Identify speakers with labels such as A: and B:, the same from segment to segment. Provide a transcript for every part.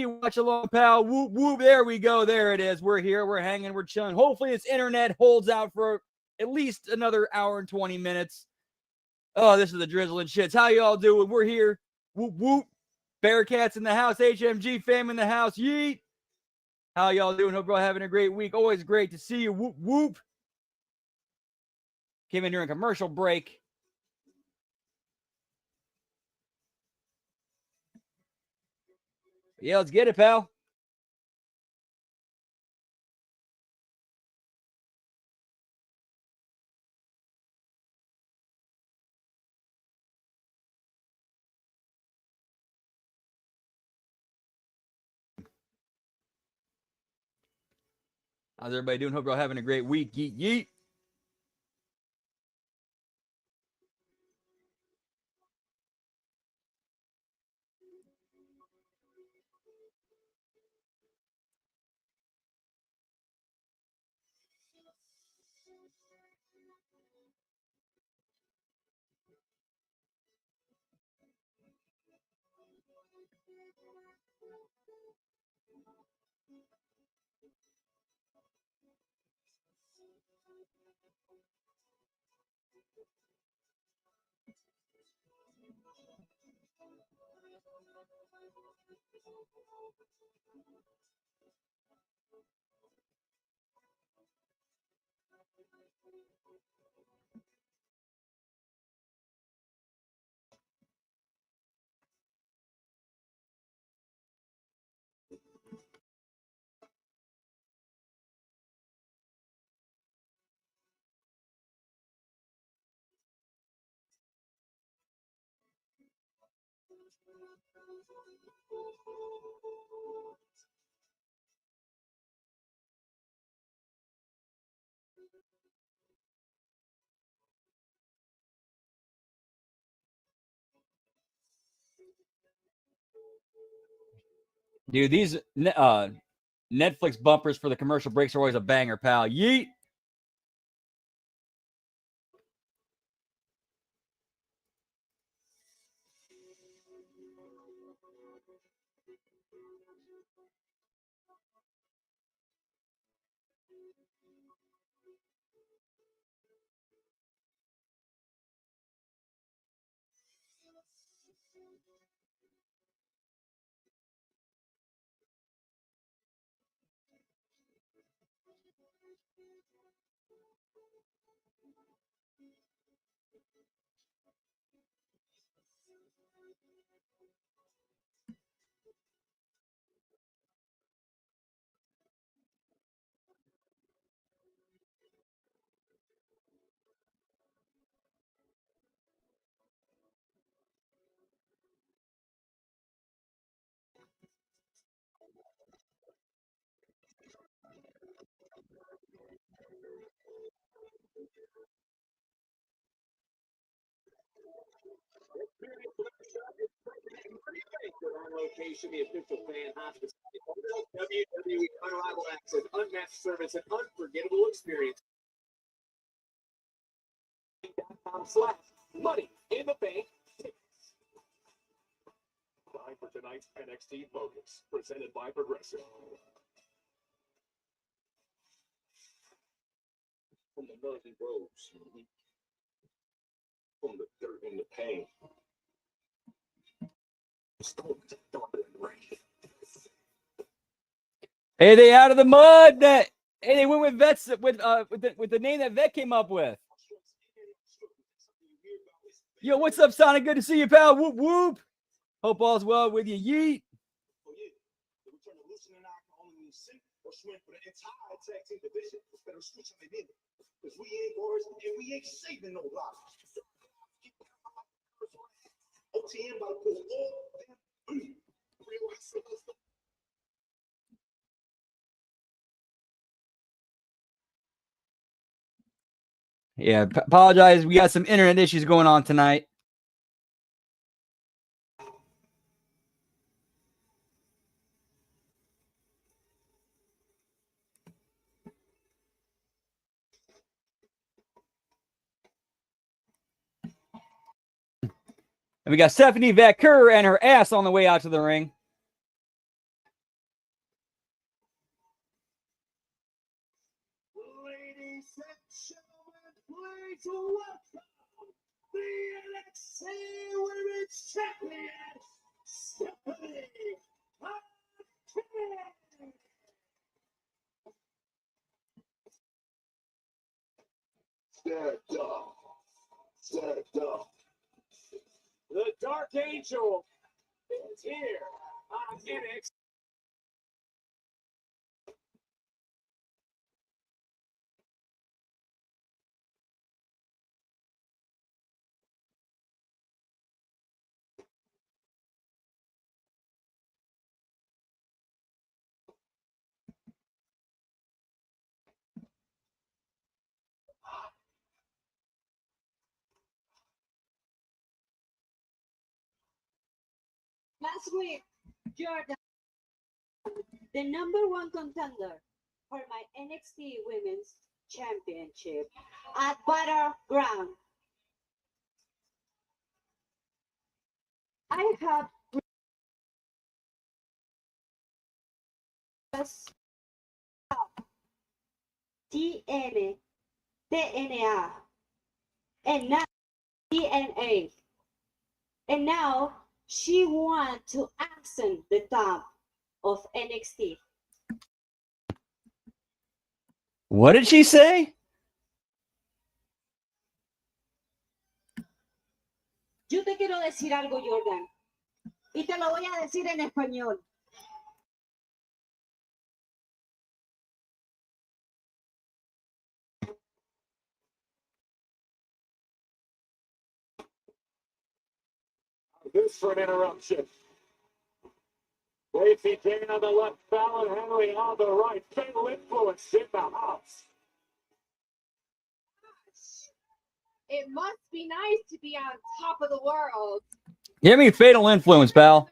A: Watch along, pal. Whoop, whoop. There we go. There it is. We're here. We're hanging. We're chilling. Hopefully, this internet holds out for at least another hour and 20 minutes. Oh, this is the drizzling shits. How y'all doing? We're here. Whoop, whoop. Bearcats in the house. HMG fam in the house. Yeet. How y'all doing? Hope y'all having a great week. Always great to see you. Whoop, whoop. Came in during commercial break. Yeah, let's get it, pal. How's everybody doing? Hope y'all having a great week. Yeet, yeet. Dude, these Netflix bumpers for the commercial breaks are always a banger, pal. Yeet.
B: Location, the official fan hospitality, WWE unrivaled access, unmatched service, and unforgettable experience. .com/money in the bank. Time for tonight's NXT Focus, presented by Progressive. From the mud and roads, from the dirt and the pain.
A: Hey, they out of the mud. Hey, they went with vets with the name that Vet came up with. Yo, what's up, Sonic? Good to see you, pal. Whoop whoop. Hope all's well with you. Yeet. Yeah, apologize. We got some internet issues going on tonight. And we got Stephanie Vacker and her ass on the way out to the ring.
B: Women's Champion, Stephanie. Stand up. Stand up. The Dark Angel is here on NXT.
C: Last week, Jordan, the #1 contender for my NXT Women's Championship at Battleground. I have TNA, and now TNA. And now she wants to accent the top of NXT.
A: What did she say?
C: Yo te quiero decir algo, Jordan, y te lo voy a decir en español.
B: This for an interruption. Lacey Jane on the left, Fallon Henry on the right. Fatal Influence in the house.
D: It must be nice to be on top of the world.
A: Give me Fatal Influence, pal.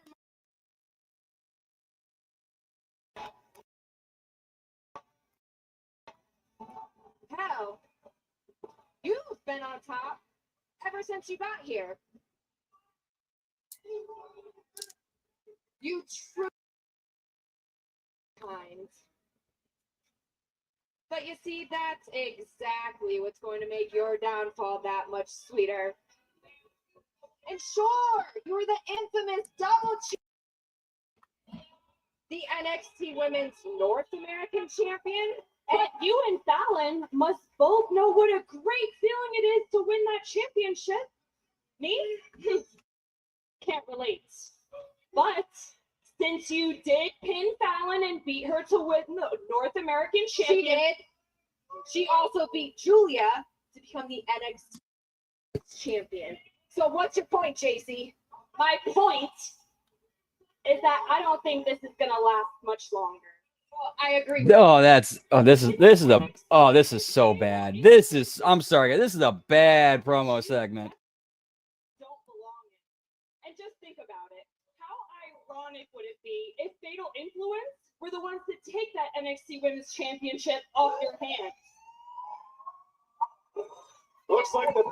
D: Hell, you've been on top ever since you got here. You true kind. But you see, that's exactly what's going to make your downfall that much sweeter. And sure, you're the infamous double champion, the NXT Women's North American Champion. But you and Fallon must both know what a great feeling it is to win that championship. Me? Can't relate. But since you did pin Fallon and beat her to win the North American Champion, she did. She also beat Julia to become the NXT Champion. So what's your point, JC? My point is that I don't think this is gonna last much longer. Well, I agree.
A: This is so bad. I'm sorry, this is a bad promo segment.
D: Don't belong in. And just think about it. How ironic would it be if Fatal Influence were the ones to take that NXT Women's Championship off your hands?
B: Looks like the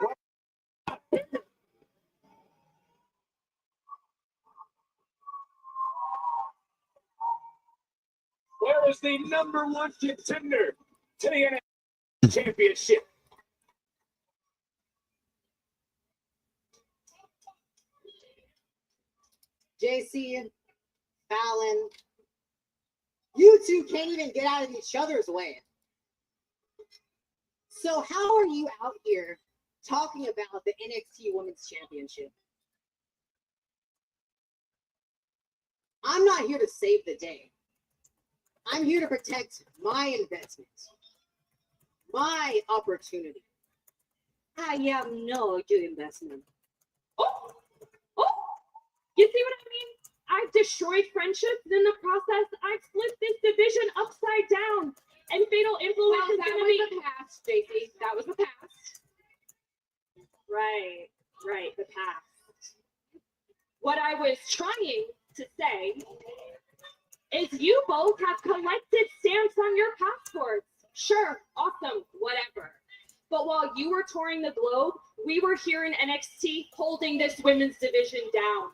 B: Where is the #1 contender to the NXT Championship?
E: JC, Fallon, you two can't even get out of each other's way. So how are you out here talking about the NXT Women's Championship? I'm not here to save the day. I'm here to protect my investment, my opportunity. I have no good investment.
D: Oh, you see what I mean? I've destroyed friendships, and in the process, I've flipped this division upside down. And Fatal Influence is going to be the past, JC. That was the past. Right, the past. What I was trying to say is you both have collected stamps on your passports. Sure, awesome, whatever. But while you were touring the globe, we were here in NXT holding this women's division down.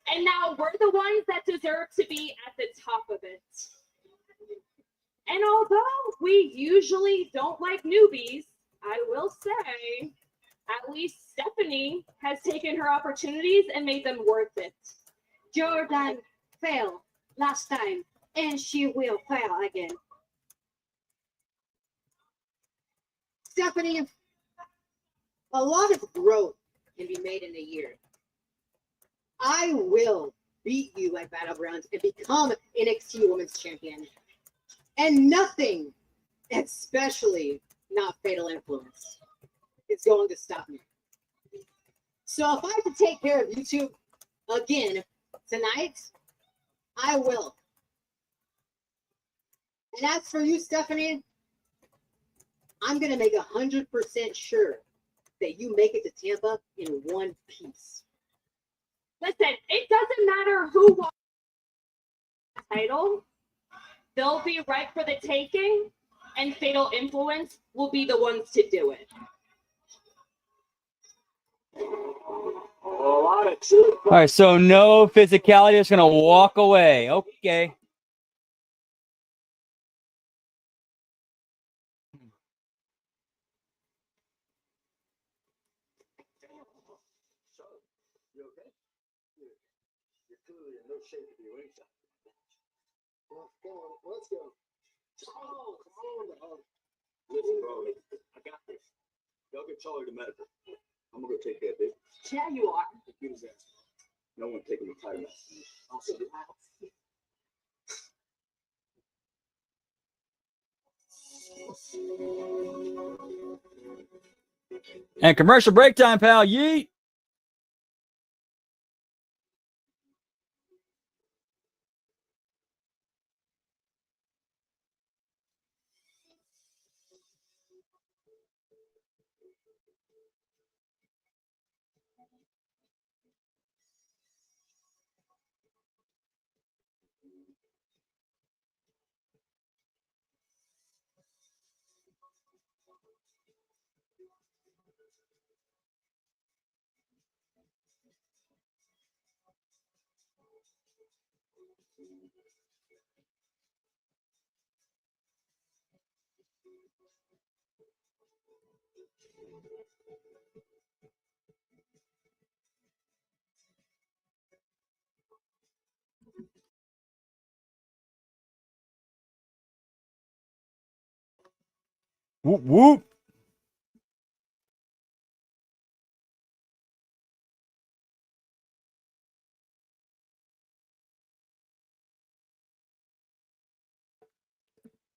D: And now we're the ones that deserve to be at the top of it. And although we usually don't like newbies, I will say At least Stephanie has taken her opportunities and made them worth it.
C: Jordan failed last time, and she will fail again.
E: Stephanie, a lot of growth can be made in a year. I will beat you at Battlegrounds and become NXT Women's Champion. And nothing, especially not Fatal Influence, is going to stop me. So if I have to take care of YouTube again tonight, I will. And as for you, Stephanie, I'm going to make 100% sure that you make it to Tampa in one piece.
D: Listen, it doesn't matter who won the title. They'll be right for the taking, and Fatal Influence will be the ones to do it.
B: A lot of truth.
A: All right, so no physicality. Just gonna walk away. Okay.
B: You okay? You're clearly in no shape to be ringside. Well, come on, let's go. Oh, come on. Listen, bro, I got this. Y'all get Charlie to medical. I'm gonna go take care of this.
D: Yeah, you are.
B: Get his ass. No one taking the title. I'll see you.
A: And commercial break time, pal. Yeet. Whoop whoop.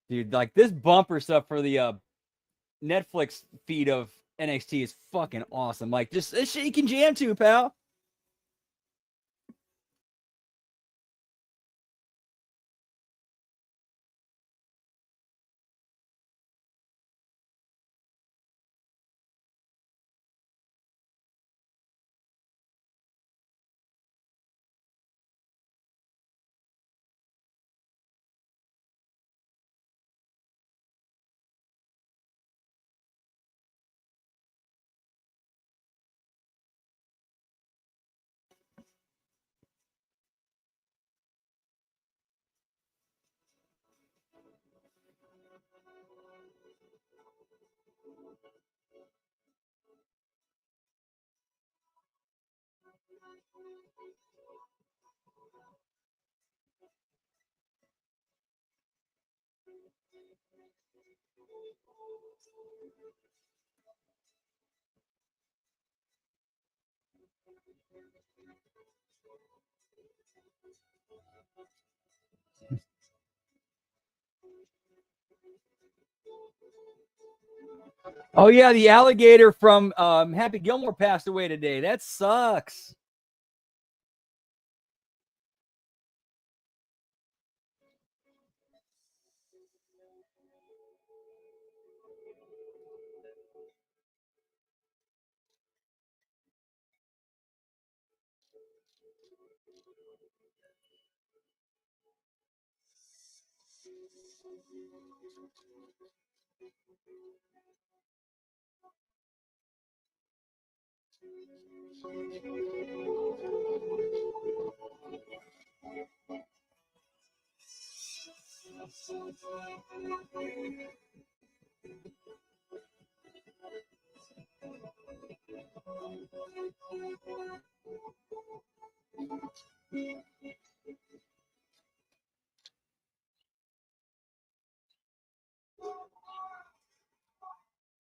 A: Dude, like this bumper stuff for the Netflix feed of NXT is fucking awesome. Like, just this shit you can jam to, pal. Oh yeah, the alligator from Happy Gilmore passed away today. That sucks.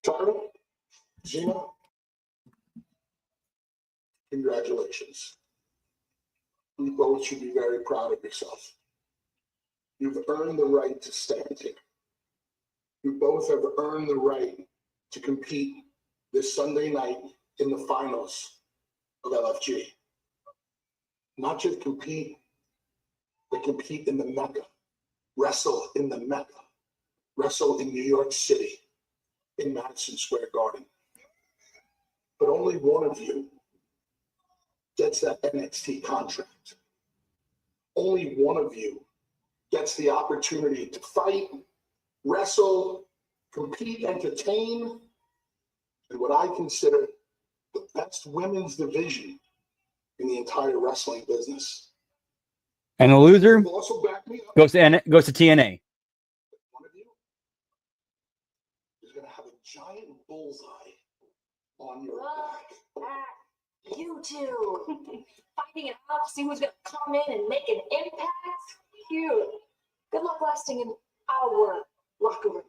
B: Tara, Gina, congratulations. You both should be very proud of yourself. You've earned the right to stand here. You both have earned the right to compete this Sunday night in the finals of LFG. Not just compete, but compete in the Mecca. Wrestle in the Mecca. Wrestle in New York City, in Madison Square Garden. But only one of you gets that NXT contract. Only one of you gets the opportunity to fight, wrestle, compete, entertain, in what I consider the best women's division in the entire wrestling business.
A: And the loser
B: You've also backed me up.
A: goes to TNA.
B: One of you is going to have a giant bullseye on your back.
D: You two fighting it out to see who's going to come in and make an impact. Cute. Good luck lasting in our locker room.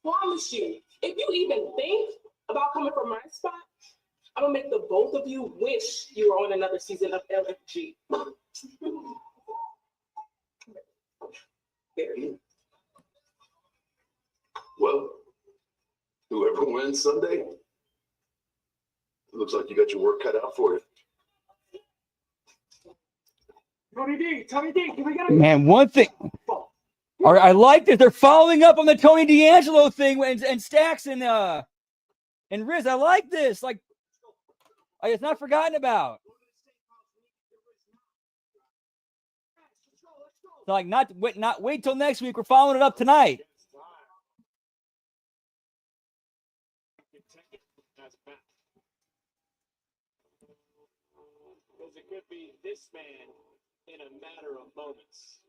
F: Promise you, if you even think about coming from my spot, I'm gonna make the both of you wish you were on another season of LFG. There you.
G: Well, whoever wins Sunday, it looks like you got your work cut out for you.
F: Tony D, can we get a
A: Man, one thing. All right, I like that they're following up on the Tony D'Angelo thing and Stacks and Riz. I like this. Like it's not forgotten about. So like not wait till next week. We're following it up tonight.
H: Because it could be this man in a matter of moments.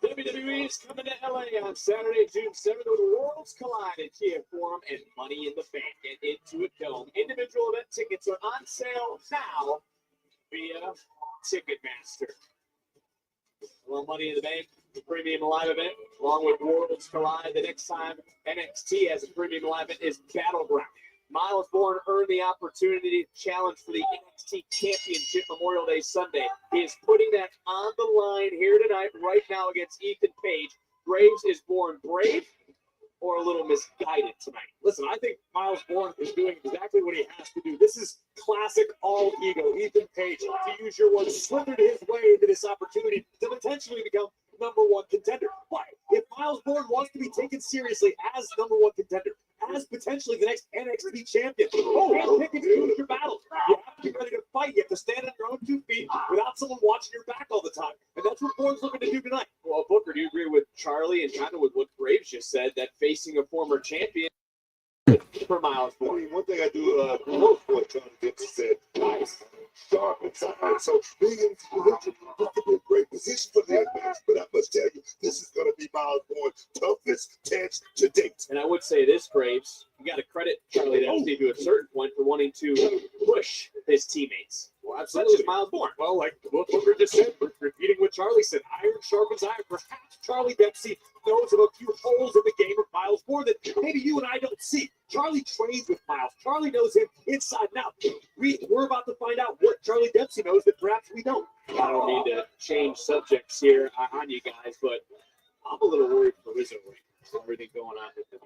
H: WWE is coming to LA on Saturday, June 7th, with Worlds Collide at Kia Forum and Money in the Bank at Intuit Dome. Individual event tickets are on sale now via Ticketmaster. Well, Money in the Bank, the premium live event, along with Worlds Collide. The next time NXT has a premium live event is Battleground. Miles Bourne earned the opportunity to challenge for the NXT Championship Memorial Day Sunday. He is putting that on the line here tonight, right now, against Ethan Page. Graves is born brave or a little misguided tonight. Listen, I think Miles Bourne is doing exactly what he has to do. This is classic all ego. Ethan Page, to use your word, slithered his way into this opportunity to potentially become number one contender. But if Miles Bourne wants to be taken seriously as number one contender, as potentially the next NXT champion, pick and choose your battles. You have to be ready to fight. You have to stand on your own 2 feet without someone watching your back all the time. And that's what Bourne's looking to do tonight. Well, Booker, do you agree with Charlie and kind of with what Graves just said, that facing a former champion for Miles
G: I
H: Bourne?
G: mean, one thing I do agree with what Johnny Dempsey said, nice, sharp inside. So being in this position, this could be a great position for the advance. But I must tell you, this is going to be Miles Bourne's toughest test to date.
H: And I would say this, Graves, you got to credit Charlie Dempsey to a certain point for wanting to push his teammates.
G: Well,
H: Such as Miles Bourne. Well, like what Booker just said, repeating what Charlie said, iron sharpens iron. Perhaps Charlie Dempsey knows of a few holes in the game of Miles Bourne that maybe you and I don't see. Charlie trains with Miles. Charlie knows him inside and out. We're about to find out what Charlie Dempsey knows that perhaps we don't. I don't mean to change subjects here on you guys, but I'm a little worried for Rizzo right now. Everything going on with him.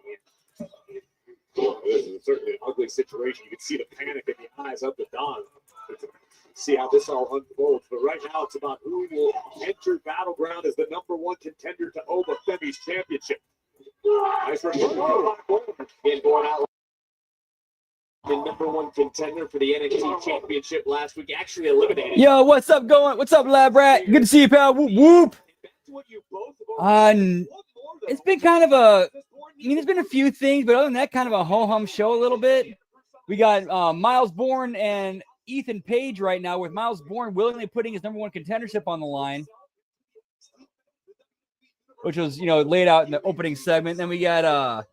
H: This is certainly an ugly situation. You can see the panic in the eyes of the Don. See how this all unfolds. But right now, it's about who will enter Battleground as the number one contender to Oba Femi's championship. Nice return. Getting born out. the #1 contender for the NXT Championship last week, actually eliminated.
A: Yo, what's up going? What's up, Lab Rat? Good to see you, pal. Whoop, whoop. It's been kind of there's been a few things, but other than that, kind of a ho-hum show a little bit. We got Miles Bourne and Ethan Page right now, with Miles Bourne willingly putting his #1 contendership on the line, which was, laid out in the opening segment. Then we got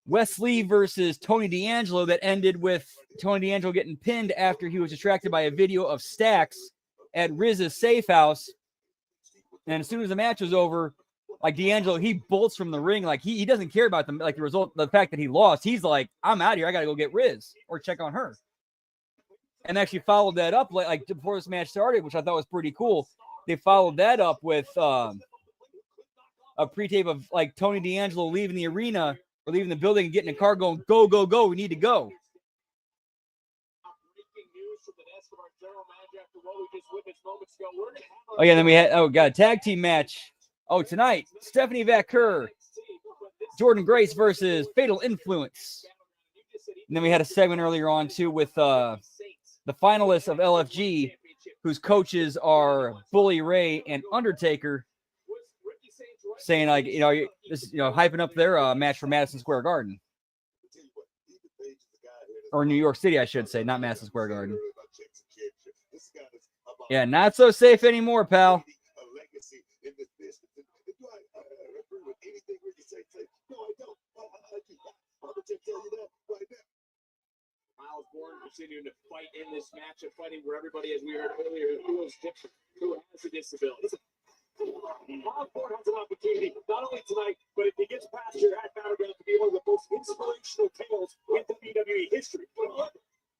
A: Wesley versus Tony D'Angelo that ended with Tony D'Angelo getting pinned after he was distracted by a video of Stacks at Riz's safe house. And as soon as the match was over, like, D'Angelo, he bolts from the ring. Like, he doesn't care about the result, the fact that he lost. He's like, I'm out of here. I got to go get Riz or check on her. And actually followed that up like before this match started, which I thought was pretty cool. They followed that up with a pre-tape of like Tony D'Angelo leaving the arena or leaving the building and getting in a car going, go, go, go. We need to go. Oh, yeah, then we had, got a tag team match. Oh, tonight, Stephanie Vaquer, Jordan Grace versus Fatal Influence. And then we had a segment earlier on, too, with the finalists of LFG, whose coaches are Bully Ray and Undertaker, saying, like, hyping up their match for Madison Square Garden. Or New York City, I should say, not Madison Square Garden. Yeah, not so safe anymore, pal.
H: Miles Bourne continuing to fight in this match of fighting where everybody, as we heard earlier, feels different, who has a disability. Miles Bourne has an opportunity, not only tonight, but if he gets past your half battleground, to be one of the most inspirational tales in WWE history.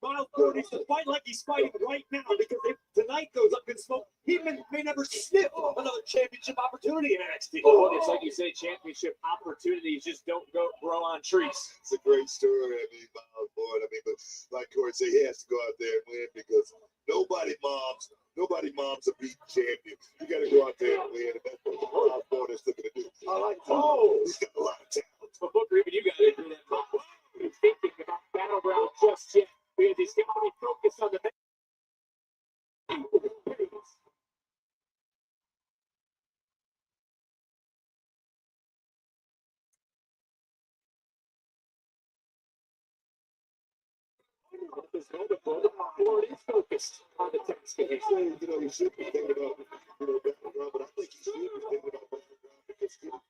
H: Miles Bourne needs to fight like he's fighting right now, because if tonight goes up in smoke, he may never sniff another championship opportunity in NXT.
G: Oh,
H: it's like you say, championship opportunities just don't grow on trees.
G: It's a great story. Miles Bourne. But like Corey said, he has to go out there and win, because nobody moms a beat champion. You got to go out there and win, and that's what Miles Bourne is looking to do. He's got a lot of talent.
H: But Booker, even you got to do that. Thinking about Battleground just yet, because he's got to be focused on the match. Bourne is focused on the text game.
G: He should be thinking about Battleground, but I think he should be thinking about Battleground, because getting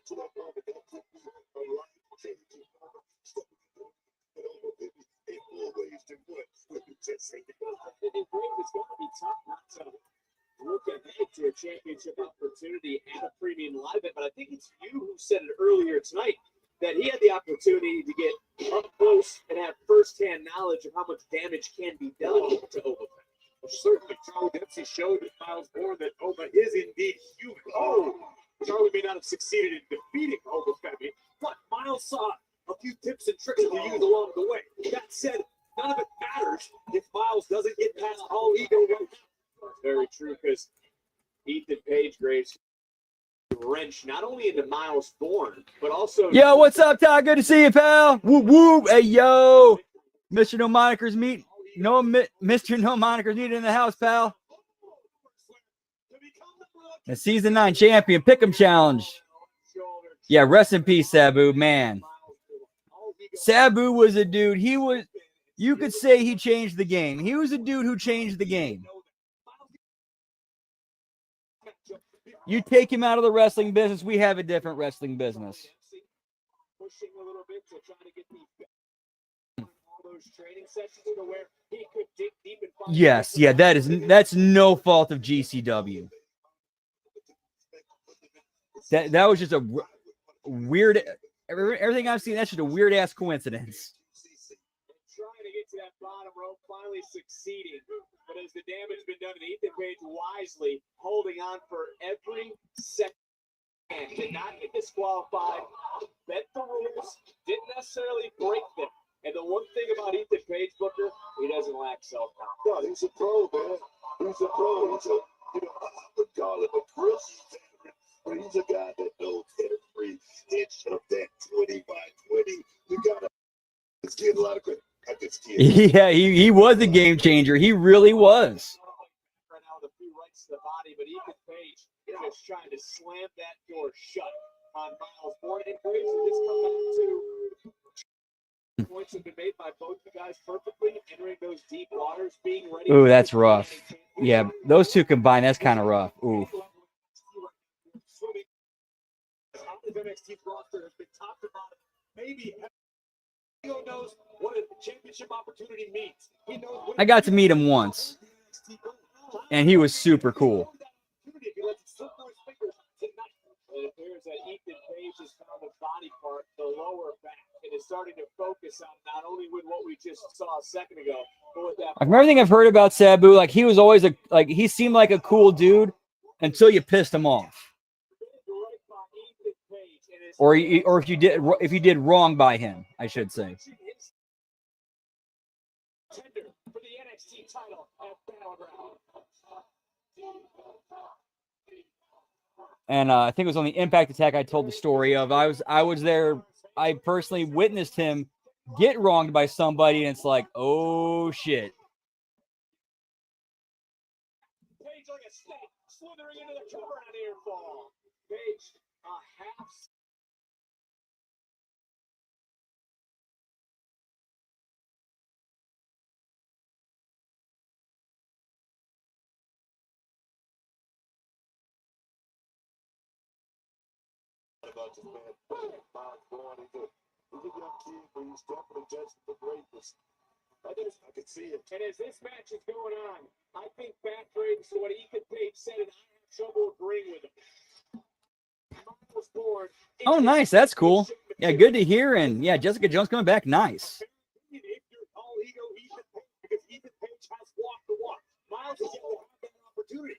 G: to that moment, that could be a life-changing moment. But maybe in more ways than one. Just say that.
H: It's going to be tough not to look ahead to a championship opportunity at a premium live event, but I think it's you who said it earlier tonight that he had the opportunity to get up close and have firsthand knowledge of how much damage can be done to Oba.
B: Well, certainly, Charlie Dempsey showed Miles Bourne that Oba is indeed human. Charlie may not have succeeded in defeating Oba Femi, but Miles saw a few tips and tricks to use along the way. That said, none of it matters if Miles doesn't get past all ego right now.
H: Very true, because Ethan Page Graves wrench not only into Miles Bourne, but also.
A: Yo, what's up, Ty? Good to see you, pal. Whoop whoop. Hey, yo, Mr. No Monikers meet. No, Mr. No Monikers needed in the house, pal. The season 9 champion pick'em challenge. Yeah, rest in peace, Sabu, man. Sabu was a dude. You could say he changed the game. He was a dude who changed the game. You take him out of the wrestling business, we have a different wrestling business.
H: Pushing a little bit to try to get all those training sessions to where he could dig deep and find.
A: Yes, yeah, that's no fault of GCW. That was just a weird. Everything I've seen, that's just a weird ass coincidence.
H: Trying to get to that bottom rope, finally succeeding. But as the damage has been done, Ethan Page wisely holding on for every second. Did not get disqualified, bent the rules, didn't necessarily break them. And the one thing about Ethan Page, Booker, he doesn't lack self-confidence.
G: No, he's a pro, man. He's a pro. He's a, I would call him a brilliant veteran, but he's a guy that knows every inch of that 20 by 20. You gotta This kid a lot of credit. Cut this kid.
A: Yeah, he was a game changer. He really was.
H: Right now with a few rights to the body, but Ethan Page just trying to slam that door shut on Miles Bourne. And Page just come back to points have been made by both the guys perfectly, entering those deep waters, being ready.
A: Ooh, that's rough. Yeah, those two combined, that's kind of rough. Ooh.
H: NXT roster has been top to bottom. Maybe Ego knows what a championship opportunity means. He knows
A: I got to meet him once, and he was super cool.
H: It appears that Ethan Page has found a body part, the lower back, and is starting to focus on not only with what we just saw a second ago, but with that.
A: From everything I've heard about Sabu, like he was always he seemed like a cool dude until you pissed him off, or if you did wrong by him, I should say.
H: Tender for the NXT title at Battleground.
A: And I think it was on the Impact Attack I told the story of. I was there. I personally witnessed him get wronged by somebody, and it's like, oh shit.
H: Page like a snake slithering into the cover on air fall. Page a half.
G: About this man, Miles Bourne, he's a young kid, but he's definitely destined for greatness. I can see it.
H: And as this match is going on, I think backwards to what Ethan Page said, and I have trouble agreeing with him. Miles Bourne.
A: Oh, nice. That's cool. Yeah, good to hear. And yeah, Jessica Jones coming back. Nice.
H: If you're all ego Ethan Page, because Ethan Page has walked the walk. Miles is yet to have that opportunity.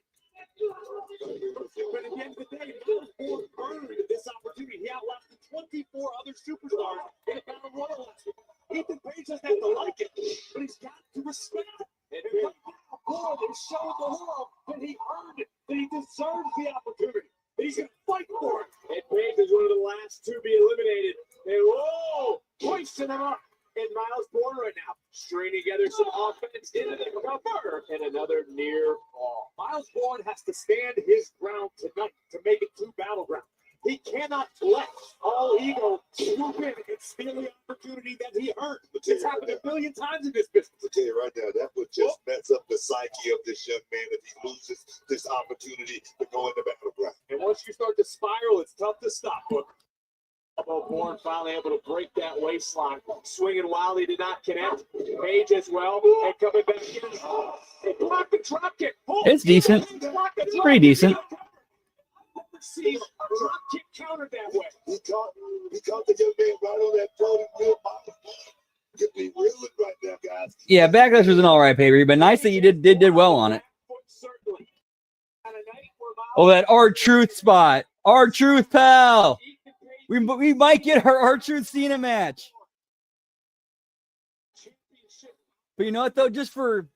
H: But at the end of the day, Miles Bourne earned this opportunity. He outlasted 24 other superstars in a battle royal last week. Ethan Page doesn't have to like it, but he's got to respect it. And right now, Bourne is showing the world that he earned it, that he deserves the opportunity, that he's going to fight for it. And Page is one of the last to be eliminated. And whoa, hoisting him up. And Miles Bourne right now, stringing together some offense into the cover, and another near fall. Miles Bourne has to stand his ground tonight to make it to Battleground. He cannot let all ego swoop in and steal the opportunity that he earned. It's happened a million times in this business.
G: I'll tell you right now, that would just mess up the psyche of this young man if he loses this opportunity to go into Battleground.
H: And once you start to spiral, it's tough to stop. Bourne finally able to break that waistline. Swinging wildly, did not connect. Page as well. And coming back in. And blocked the drop kick.
A: It's decent. It's pretty decent.
H: See a drop kick countered that way.
G: He caught the young man right on that floating wheel. Could be reeling right now, guys.
A: Yeah, Backlash was an all right pay-per-view, but nice that you did well on it. Oh, that R-Truth spot. R-Truth, pal. We might get our R-Truth Cena match. But you know what, though? Just for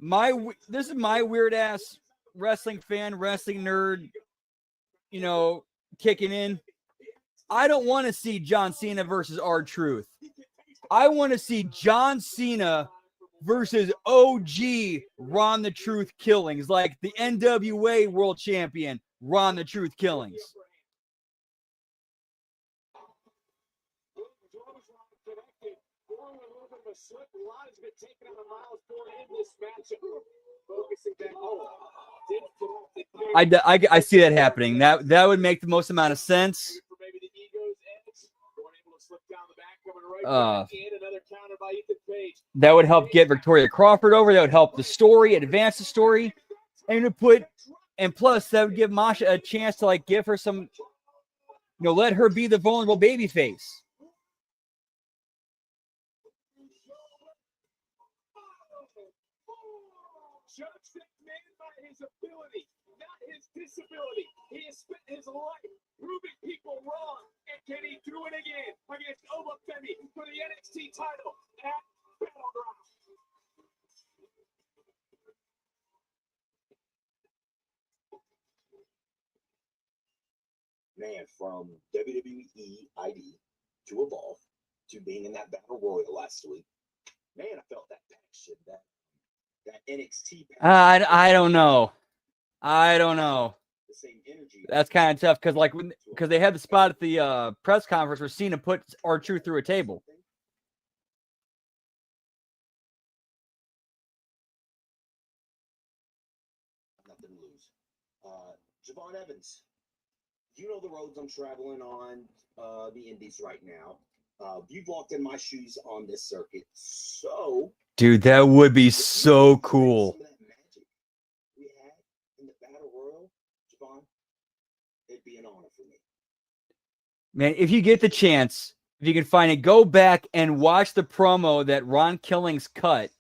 A: this is my weird-ass wrestling fan, wrestling nerd, kicking in. I don't want to see John Cena versus R-Truth. I want to see John Cena versus OG Ron the Truth Killings, like the NWA World Champion, Ron the Truth Killings. I see that happening. That would make the most amount of sense. That would help get Victoria Crawford over. That would help the story, advance the story, and plus that would give Masha a chance to give her some, let her be the vulnerable baby face.
H: Judge that man by his ability, not his disability. He has spent his life proving people wrong, and can he do it again against Obafemi for the NXT title at Battleground?
B: Man, from WWE ID to Evolve to being in that battle royal last week. Man, I felt that passion, that NXT passion.
A: I don't know. I don't know.
B: The same energy.
A: That's kind of tough because they had the spot at the press conference where Cena put R-Truth through a table.
B: Nothing to lose. Javon Evans, you know the roads I'm traveling on the Indies right now. You've walked in my shoes on this circuit, so
A: Dude, that would be so cool.
B: some of that magic we had in the battle royal, Javon, it'd be an honor for me.
A: Man, if you get the chance, if you can find it, go back and watch the promo that Ron Killings cut.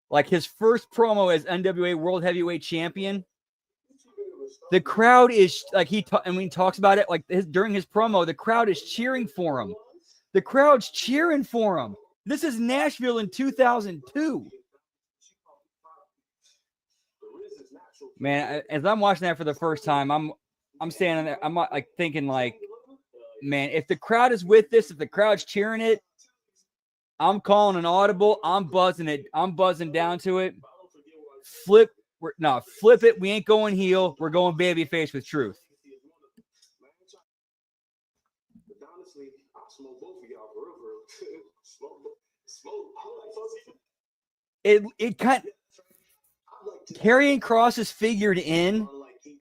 A: Like his first promo as NWA World Heavyweight Champion. The crowd is like and when he talks about it, like during his promo, the crowd is cheering for him. The crowd's cheering for him. This is Nashville in 2002. Man, as I'm watching that for the first time, I'm standing there. I'm like thinking, like, man, if the crowd is with this, if the crowd's cheering it, I'm calling an audible. I'm buzzing it. I'm buzzing down to it. Flip it. We ain't going heel. We're going babyface with Truth.
G: Honestly, I smoke both of y'all for real.
A: It kind Karrion Kross is figured in,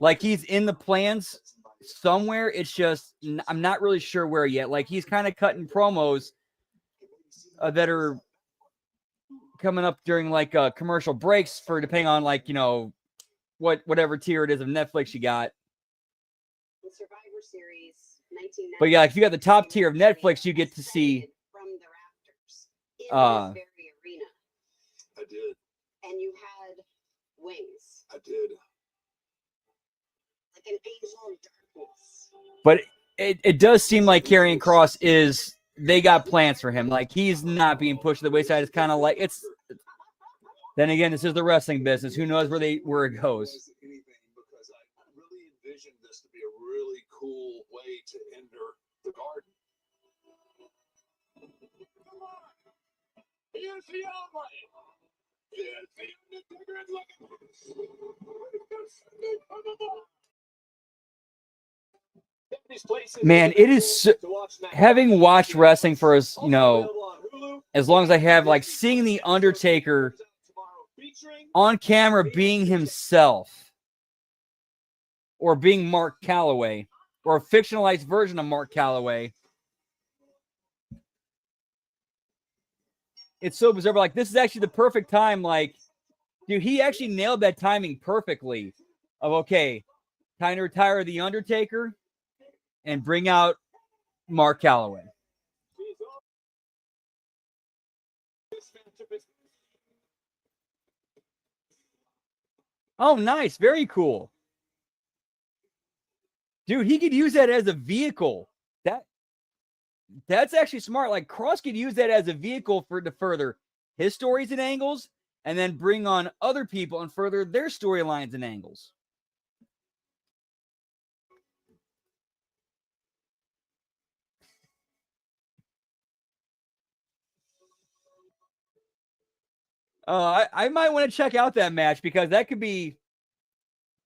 A: like he's in the plans somewhere. It's just I'm not really sure where yet. Like he's kind of cutting promos that are coming up during like commercial breaks for depending on like whatever tier it is of Netflix you got.
E: The Survivor Series, 1990.
A: But yeah, if you got the top tier of Netflix, you get to see
E: from the rafters in this very arena.
G: I did.
E: And you had wings.
G: I did.
E: Like an angel of darkness.
A: But it does seem like Karrion Kross they got plans for him. Like he's not being pushed to the wayside. It's kind of like then again, this is the wrestling business. Who knows where it goes.
G: Because I really envisioned this to be a really cool way to enter the garden. Here's the outline. Here's the Undertaker
A: Man, it is having watched wrestling for as long as I have, like seeing the Undertaker on camera being himself or being Mark Calloway or a fictionalized version of Mark Calloway. It's so bizarre. But like, this is actually the perfect time. Like, dude, he actually nailed that timing perfectly of, okay, time to retire the Undertaker and bring out Mark Calloway. Oh, nice. Very cool. Dude, he could use that as a vehicle. That's actually smart. Like, Kross could use that as a vehicle to further his stories and angles and then bring on other people and further their storylines and angles. I might want to check out that match because that could be.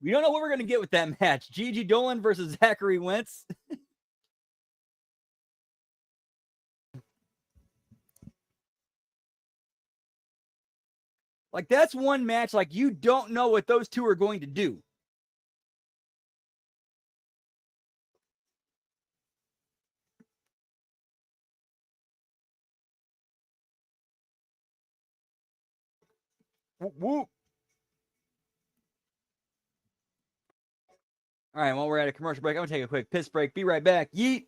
A: We don't know what we're going to get with that match. Gigi Dolan versus Zachary Wentz. Like, that's one match, like, you don't know what those two are going to do. Whoop, whoop. All right, while we're at a commercial break, I'm going to take a quick piss break. Be right back. Yeet.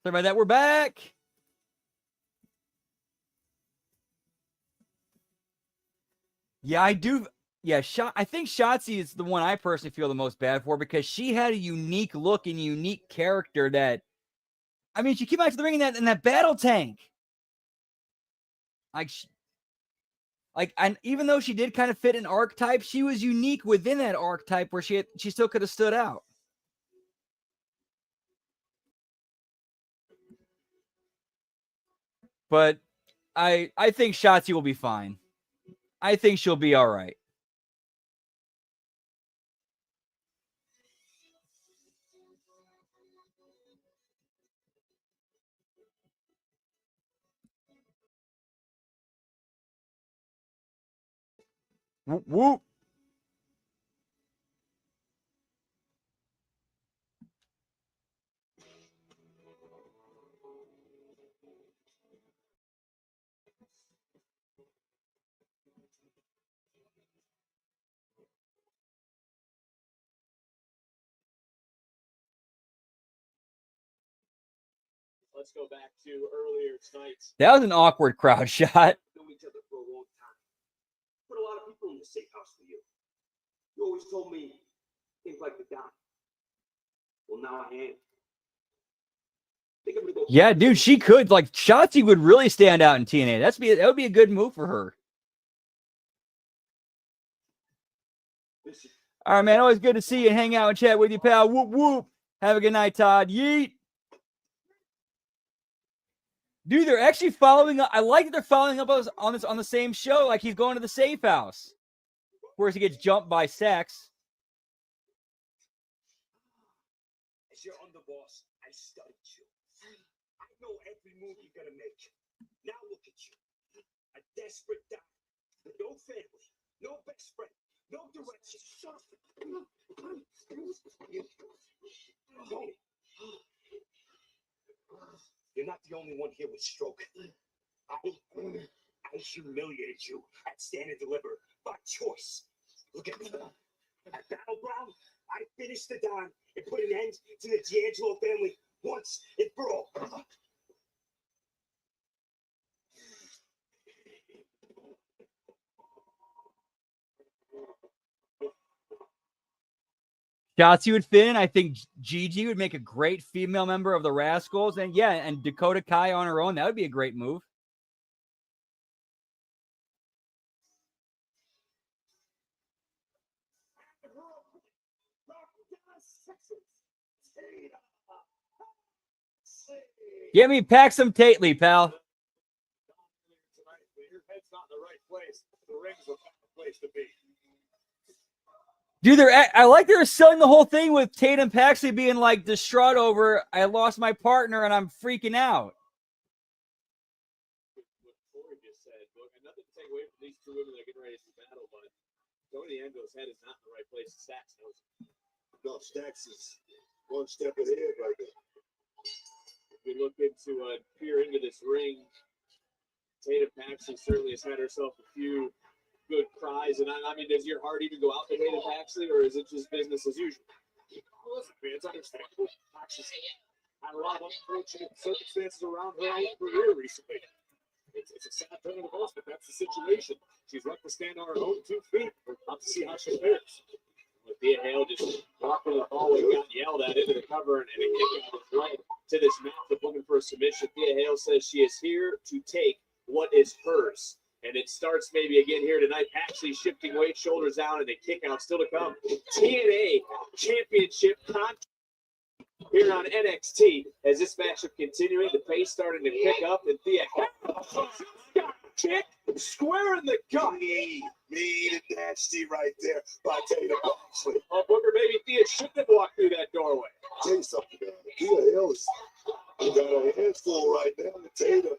A: Sorry about that. We're back. Yeah, I do. Yeah, I think Shotzi is the one I personally feel the most bad for because she had a unique look and unique character that, I mean, she came out to the ring in that battle tank. And even though she did kind of fit an archetype, she was unique within that archetype where she still could have stood out. But I think Shotzi will be fine. I think she'll be all right. Whoop, whoop.
H: Let's go back to earlier tonight.
A: That was an awkward crowd shot.
B: Known each other for a long time. Put a lot of people in the safe house for you. You always told me things like the Don. Well, now I am. Think I'm gonna go.
A: Yeah, dude, she could. Like, Shotzi would really stand out in TNA. That would be a good move for her.
B: Listen,
A: All right, man. Always good to see you and hang out and chat with you, pal. Whoop, whoop. Have a good night, Todd. Yeet. Dude, they're actually following up. I like that they're following up on the same show. Like, he's going to the safe house. Of course, he gets jumped by Sex.
B: as your underboss, I studied you. I know every move you're gonna make. Now look at you. A desperate guy. With no family, no best friend, no direction. Shut up. You're not the only one here with stroke. I humiliated you at Stand and Deliver by choice. Look at me. At Battleground, I finished the Don and put an end to the D'Angelo family once and for all.
A: Shotzi would fit in. I think Gigi would make a great female member of the Rascals. And yeah, and Dakota Kai on her own. That would be a great move. Get me Paxum Tately, pal.
H: Your head's not in the right place. The ring's a better place to be.
A: Dude, I like they're selling the whole thing with Tatum Paxley being like distraught over I lost my partner and I'm freaking out.
H: What Corey just said, look, and nothing to take away from these two women that are getting ready to battle, but Tony Endo's head is not in the right place. Stacks knows it.
G: No, Stacks is one step ahead right there.
H: If we look peer into this ring, Tatum Paxley certainly has had herself a few good cries. And I mean, does your heart even go out to Tatum Paxley, or is it just business as usual? Well, listen, man, it's understandable. Paxley's had a lot of unfortunate circumstances around her own career recently. It's a sad turn of events, but that's the situation. She's left to stand on her own 2 feet. We're about to see how she fares. With Thea Hale just walking the hallway, got yelled at into the cover, and a kick out is right to this match, looking for a submission. Thea Hale says she is here to take what is hers. And it starts maybe again here tonight. Actually shifting weight, shoulders down, and a kick out still to come. TNA Championship contract here on NXT as this matchup continuing. The pace starting to pick up, and Thea Hale kick square in the gut.
G: Mean and nasty right there by Tatum Paxley.
H: Oh, Booker, maybe Thea shouldn't have walked through that doorway.
G: Tell you something, man. Thea Hale has got her hands full right now with Tatum.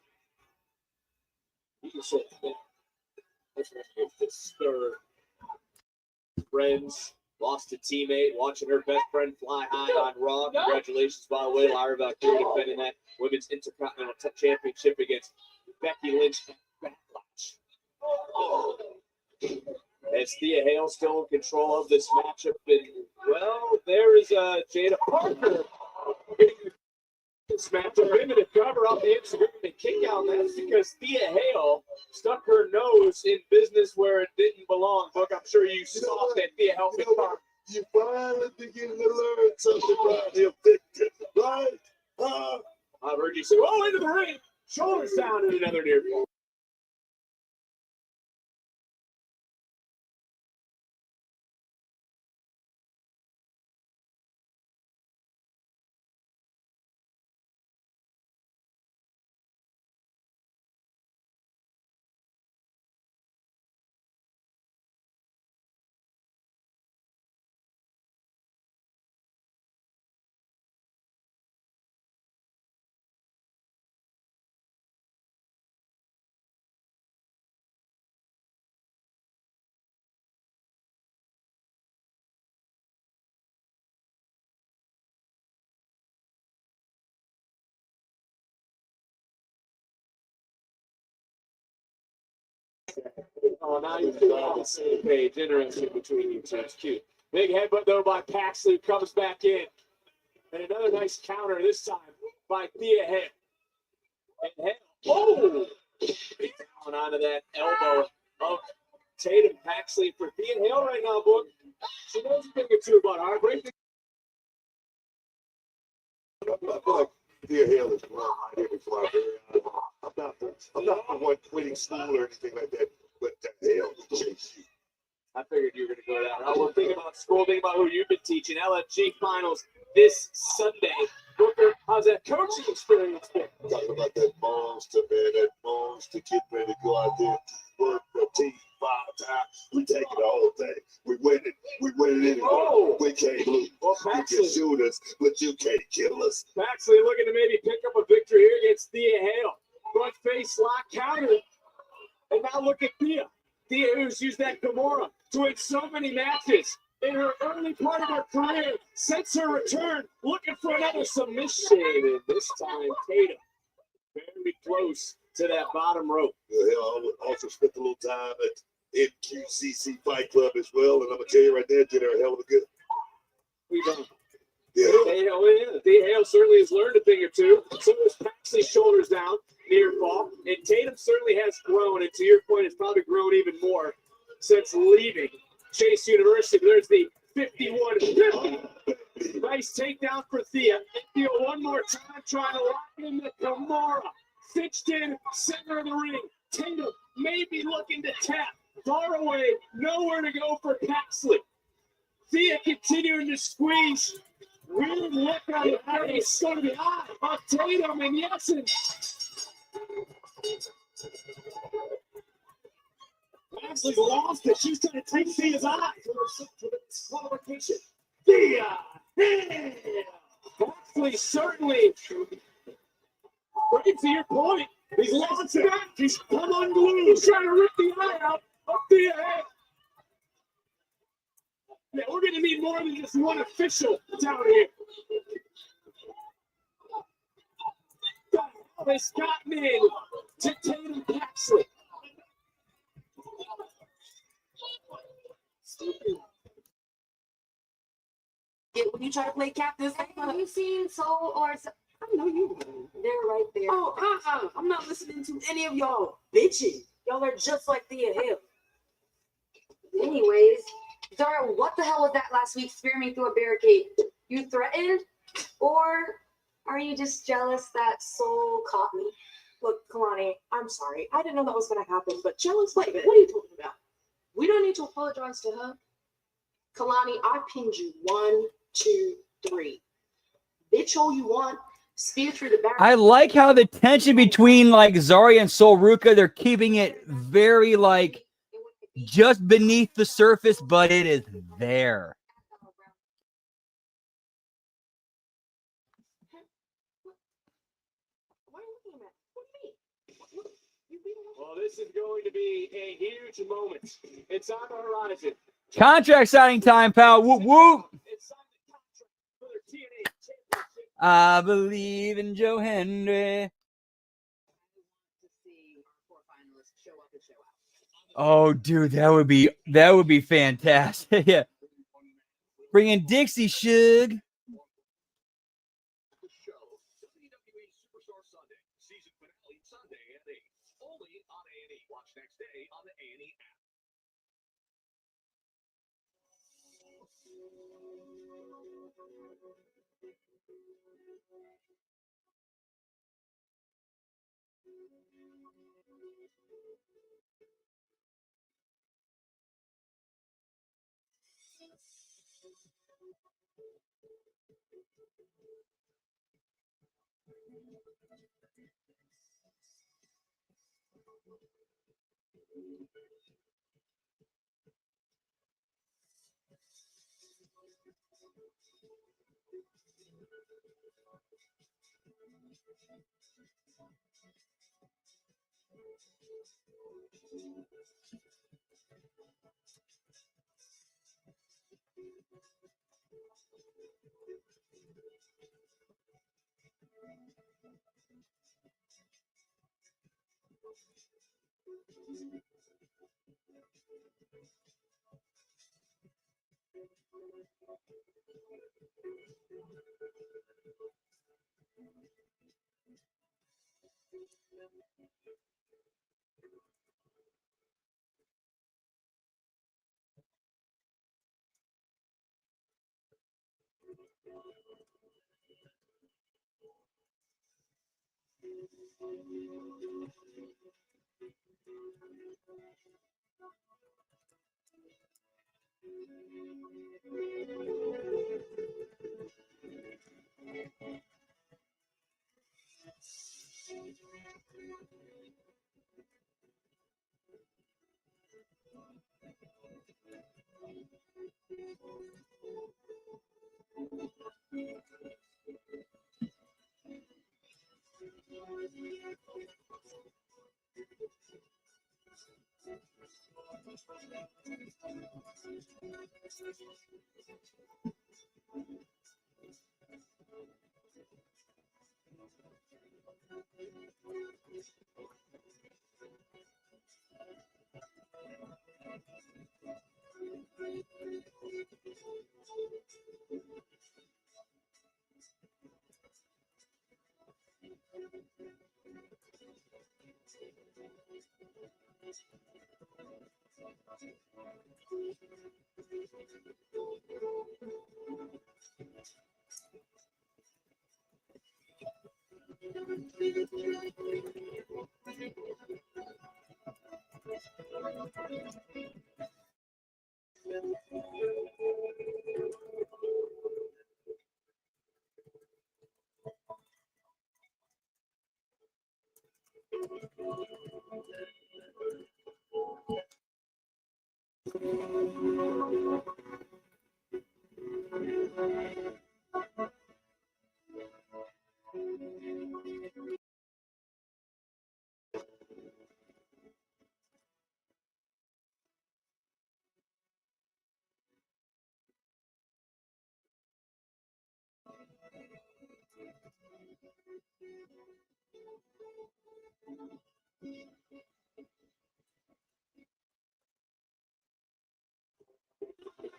H: You can say that's disturbed. Friends lost a teammate, watching her best friend fly high on Raw. Congratulations, by the way, Lyra Valkyrie defending that women's Intercontinental Championship against Becky Lynch at Backlash. As Thea Hale still in control of this matchup, and well, there is Jada Parker. This matchup into the cover off the Instagram and kick out. That's because Thea Hale stuck her nose in business where it didn't belong. Look, I'm sure you saw that Thea Hale.
G: You finally beginning to learn something about him, Victor, right?
H: I've heard you say, oh, into the ring. Shoulders down in another near fall. Oh, now you're on the same page. Interesting between you two. It's cute. Big headbutt, though, by Paxley. Comes back in. And another nice counter this time by Thea Hale. And Hale, oh! Down onto that elbow of Tatum. Paxley for Thea Hale right now, book. She knows a thing or two about heartbreak.
G: I feel like Thea Hale is well right before I very I'm not the one quitting school or anything like that, but the hell will chase you.
H: I figured you were going to go that route. Well, think about school, think about who you've been teaching. LFG finals this Sunday. Booker, how's that coaching experience been?
G: Talking about that monster, man, that monster kid ready to go out there and work the team 5 times. We take it all day. We win it. We win it anyway.
H: Oh.
G: We can't lose.
H: Well,
G: You can
H: Paxley,
G: shoot us, but you can't kill us.
H: Paxley looking to maybe pick up a victory here against Thea Hale. Front face lock counter. And now look at Thea. Thea, who's used that Kimura to win so many matches in her early part of her career, sets her return, looking for another submission. And this time, Tatum very close to that bottom rope.
G: Hell, I also spent a little time at MQCC Fight Club as well, and I'm gonna tell you right there, did her a hell of a good.
H: We done.
G: Yeah.
H: Thea Hale certainly has learned a thing or two. So is Paxley's shoulders down, near fall. And Tatum certainly has grown, and to your point, it's probably grown even more since leaving Chase University. There's the 51-50. Nice takedown for Thea. Thea one more time trying to lock in the Kimura. Stitched in, center of the ring. Tatum may be looking to tap. Far away, nowhere to go for Paxley. Thea continuing to squeeze. Weird look on the face, go to the eye of Tatum, and yes, and Paxley's lost it. She's going to take Thea's eye to the disqualification. Thea! Paxley certainly, right to your point, he's lost it. He's come unglued. He's trying to rip the eye out of Thea. Yeah, we're going to need more than just one official down here. This gotten in to Tatum Paxley.
I: Yeah, when you try to play captain,
D: Have you seen Soul or?
I: I know you.
D: They're right there.
I: Oh, I'm not listening to any of y'all bitching. Y'all are just like Thea Hale.
D: Anyways, Zara, what the hell was that last week? Spear me through a barricade. You threatened, or are you just jealous that Soul caught me?
I: Look, Kalani, I'm sorry. I didn't know that was going to happen, but jealous? Wait, what are you talking about? We don't need to apologize to her. Kalani, I pinned you 1, 2, 3. Bitch all you want. Spear through the back.
A: I like how the tension between like Zarya and Sol Ruka, they're keeping it very like just beneath the surface, but it is there.
H: Well, this is going to be a huge moment. It's on the horizon.
A: Contract signing time, pal. Whoop, whoop.
H: It's signed the contract for their TNA championship.
A: I believe in Joe Hendry. Oh, dude, that would be fantastic. Yeah. Bring in Dixie Shug.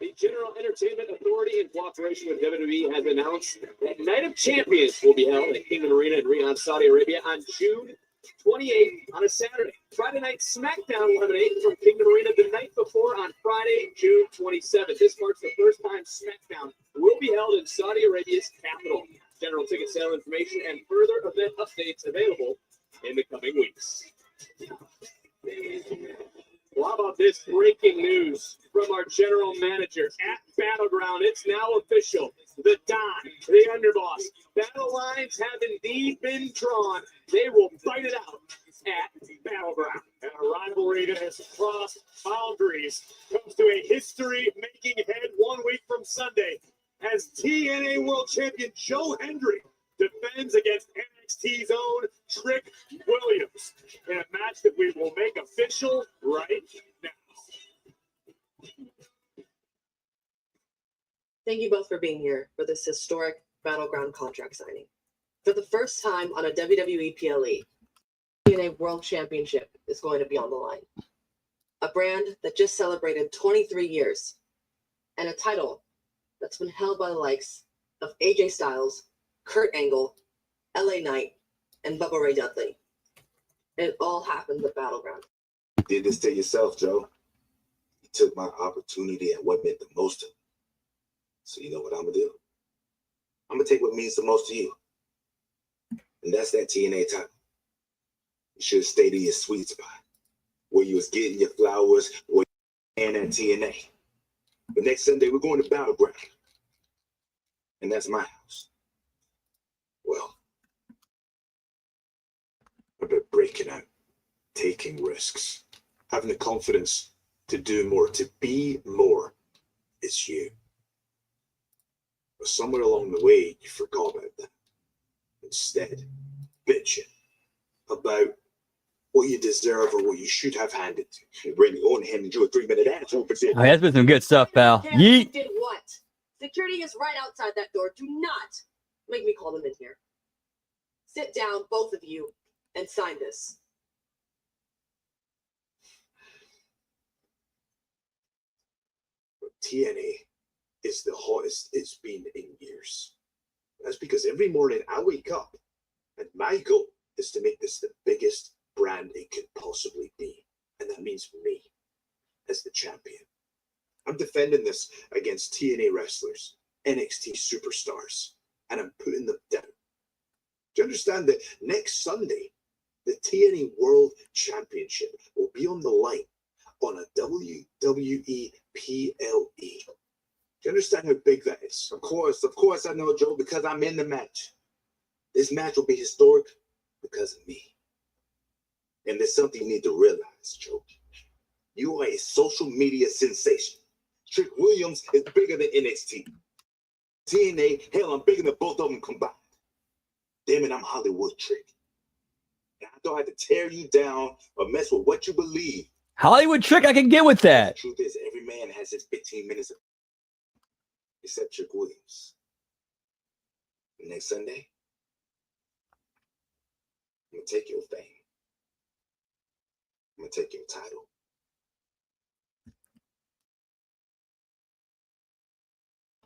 H: The General Entertainment Authority, in cooperation with WWE, has announced that Night of Champions will be held at Kingdom Arena in Riyadh, Saudi Arabia on June 28th on a Saturday. Friday Night SmackDown will have an 8 from Kingdom Arena the night before on Friday, June 27th. This marks the first time SmackDown will be held in Saudi Arabia's capital. General ticket sale information and further event updates available in the coming weeks. Well, how about this breaking news from our general manager at Battleground? It's now official. The Don, the underboss, battle lines have indeed been drawn. They will fight it out at Battleground.
J: And a rivalry that has crossed boundaries comes to a history-making head 1 week from Sunday as TNA World Champion Joe Hendry defends against NXT's own Trick Williams in a match that we will make official right now.
K: Thank you both for being here for this historic Battleground contract signing. For the first time on a WWE PLE, TNA World Championship is going to be on the line. A brand that just celebrated 23 years and a title that's been held by the likes of AJ Styles, Kurt Angle, LA Knight, and Bubba Ray Dudley. It all happened at Battleground.
G: You did this to yourself, Joe. You took my opportunity and what meant the most to me. So you know what I'm gonna do? I'm gonna take what means the most to you. And that's that TNA title. You should have stayed in your sweet spot. Where you was getting your flowers, where you and TNA. But next Sunday, we're going to Battleground. And that's my house. Well, I've been breaking out, taking risks, having the confidence to do more, to be more. It's you. But somewhere along the way, you forgot about that. Instead, bitching about what you deserve or what you should have handed to. Randy Orton handed you a 3-minute attitude.
A: Oh, that's been some good stuff, pal.
K: Can't
A: Yeet.
K: did what? Security is right outside that door. Do not make me call them in here. Sit down, both of you, and sign this.
G: TNA is the hottest it's been in years. That's because every morning I wake up and my goal is to make this the biggest brand it could possibly be. And that means me as the champion. I'm defending this against TNA wrestlers, NXT superstars, and I'm putting them down. Do you understand that next Sunday, the TNA World Championship will be on the line on a WWE PLE? Do you understand how big that is? Of course I know, Joe, because I'm in the match. This match will be historic because of me. And there's something you need to realize, Joe. You are a social media sensation. Trick Williams is bigger than NXT. TNA, hell, I'm bigger than both of them combined. Damn it, I'm Hollywood Trick. And I don't have to tear you down or mess with what you believe.
A: Hollywood Trick, I can get with that.
G: The truth is, every man has his 15 minutes of except Trick Williams. Next Sunday, I'm gonna take your fame. I'm gonna take your title.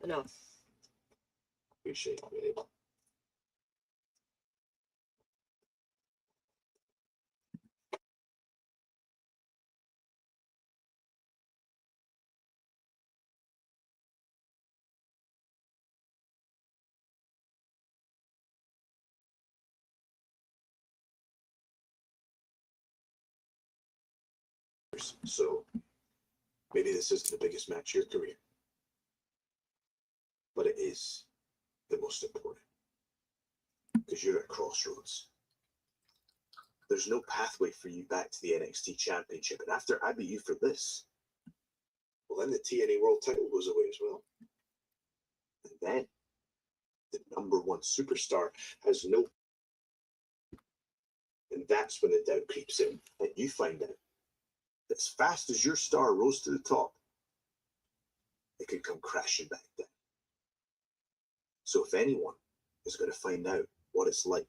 K: Enough.
G: Appreciate it, babe. So maybe this isn't the biggest match of your career, but it is the most important because you're at crossroads. There's no pathway for you back to the NXT Championship, and after I beat you for this, well, then the TNA World Title goes away as well, and then the #1 superstar has no, and that's when the doubt creeps in, and you find out as fast as your star rose to the top, it could come crashing back down. So if anyone is going to find out what it's like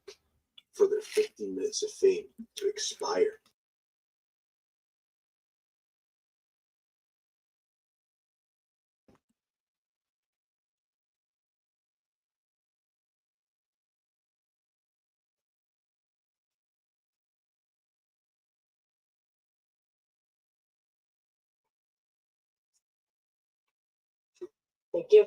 G: for their 15 minutes of fame to expire,
K: Thank you.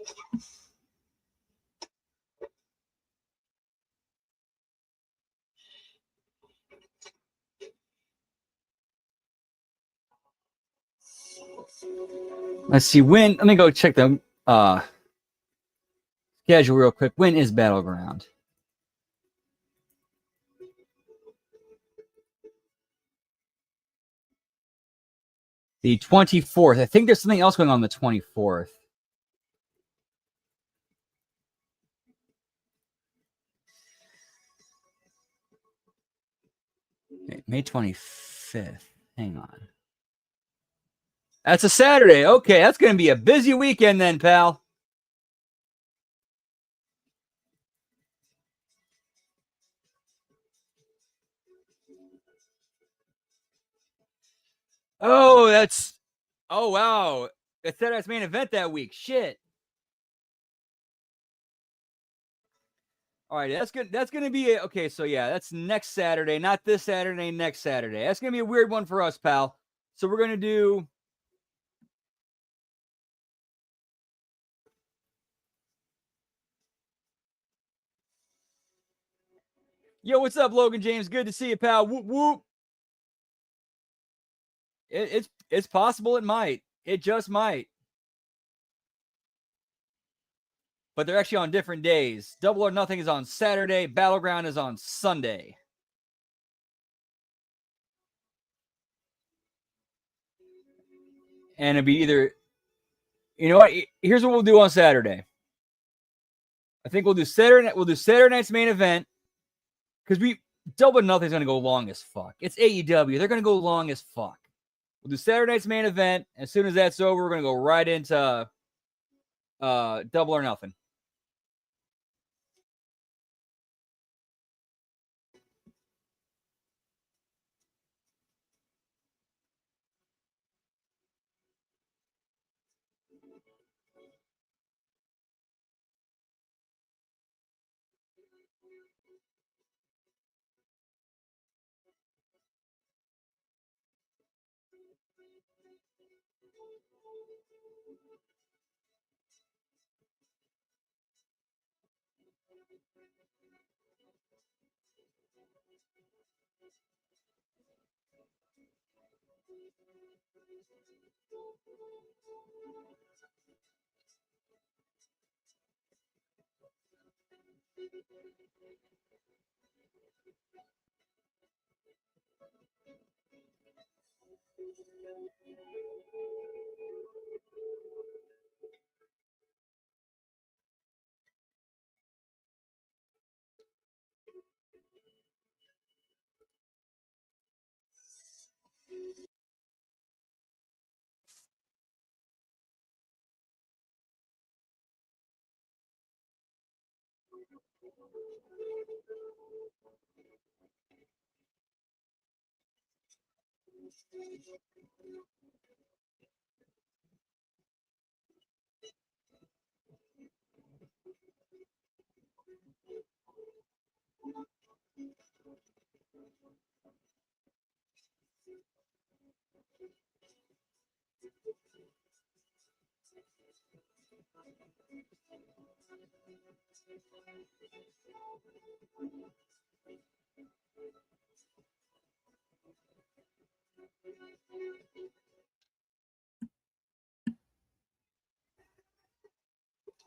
A: Let's see when. Let me go check the schedule real quick. When is Battleground? The 24th. I think there's something else going on the 24th. Okay, May 25th. Hang on. That's a Saturday. Okay, that's going to be a busy weekend then, pal. Oh, that's... Oh, wow. It said it's main event that week. Shit. All right, that's good. That's going to be... Okay, so yeah, that's next Saturday. Not this Saturday, next Saturday. That's going to be a weird one for us, pal. So we're going to do... Yo, what's up, Logan James? Good to see you, pal. Whoop whoop. It's possible it might. It just might. But they're actually on different days. Double or Nothing is on Saturday. Battleground is on Sunday. And it'd be either, you know what? Here's what we'll do on Saturday. I think we'll do Saturday night's main event. Because Double or Nothing's gonna go long as fuck. It's AEW. They're gonna go long as fuck. We'll do Saturday night's main event. As soon as that's over, we're gonna go right into Double or Nothing.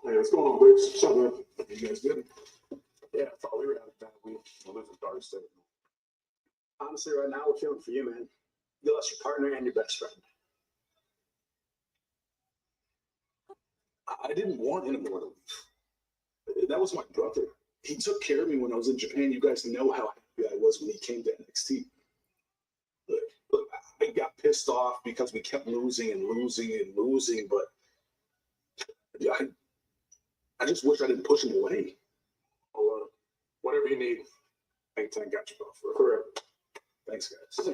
G: Hey, what's going on, Briggs? Shut up. You guys good? Yeah, I thought we were having a bad week. I live in Dark State.
B: Honestly, right now we're feeling for you, man. You lost your partner and your best friend.
G: I didn't want him to leave. That was my brother. He took care of me when I was in Japan. You guys know how happy I was when he came to NXT. Look, I got pissed off because we kept losing and losing and losing, but I just wish I didn't push him away. Whatever you need, anytime got you, bro.
B: Correct.
G: Thanks, guys.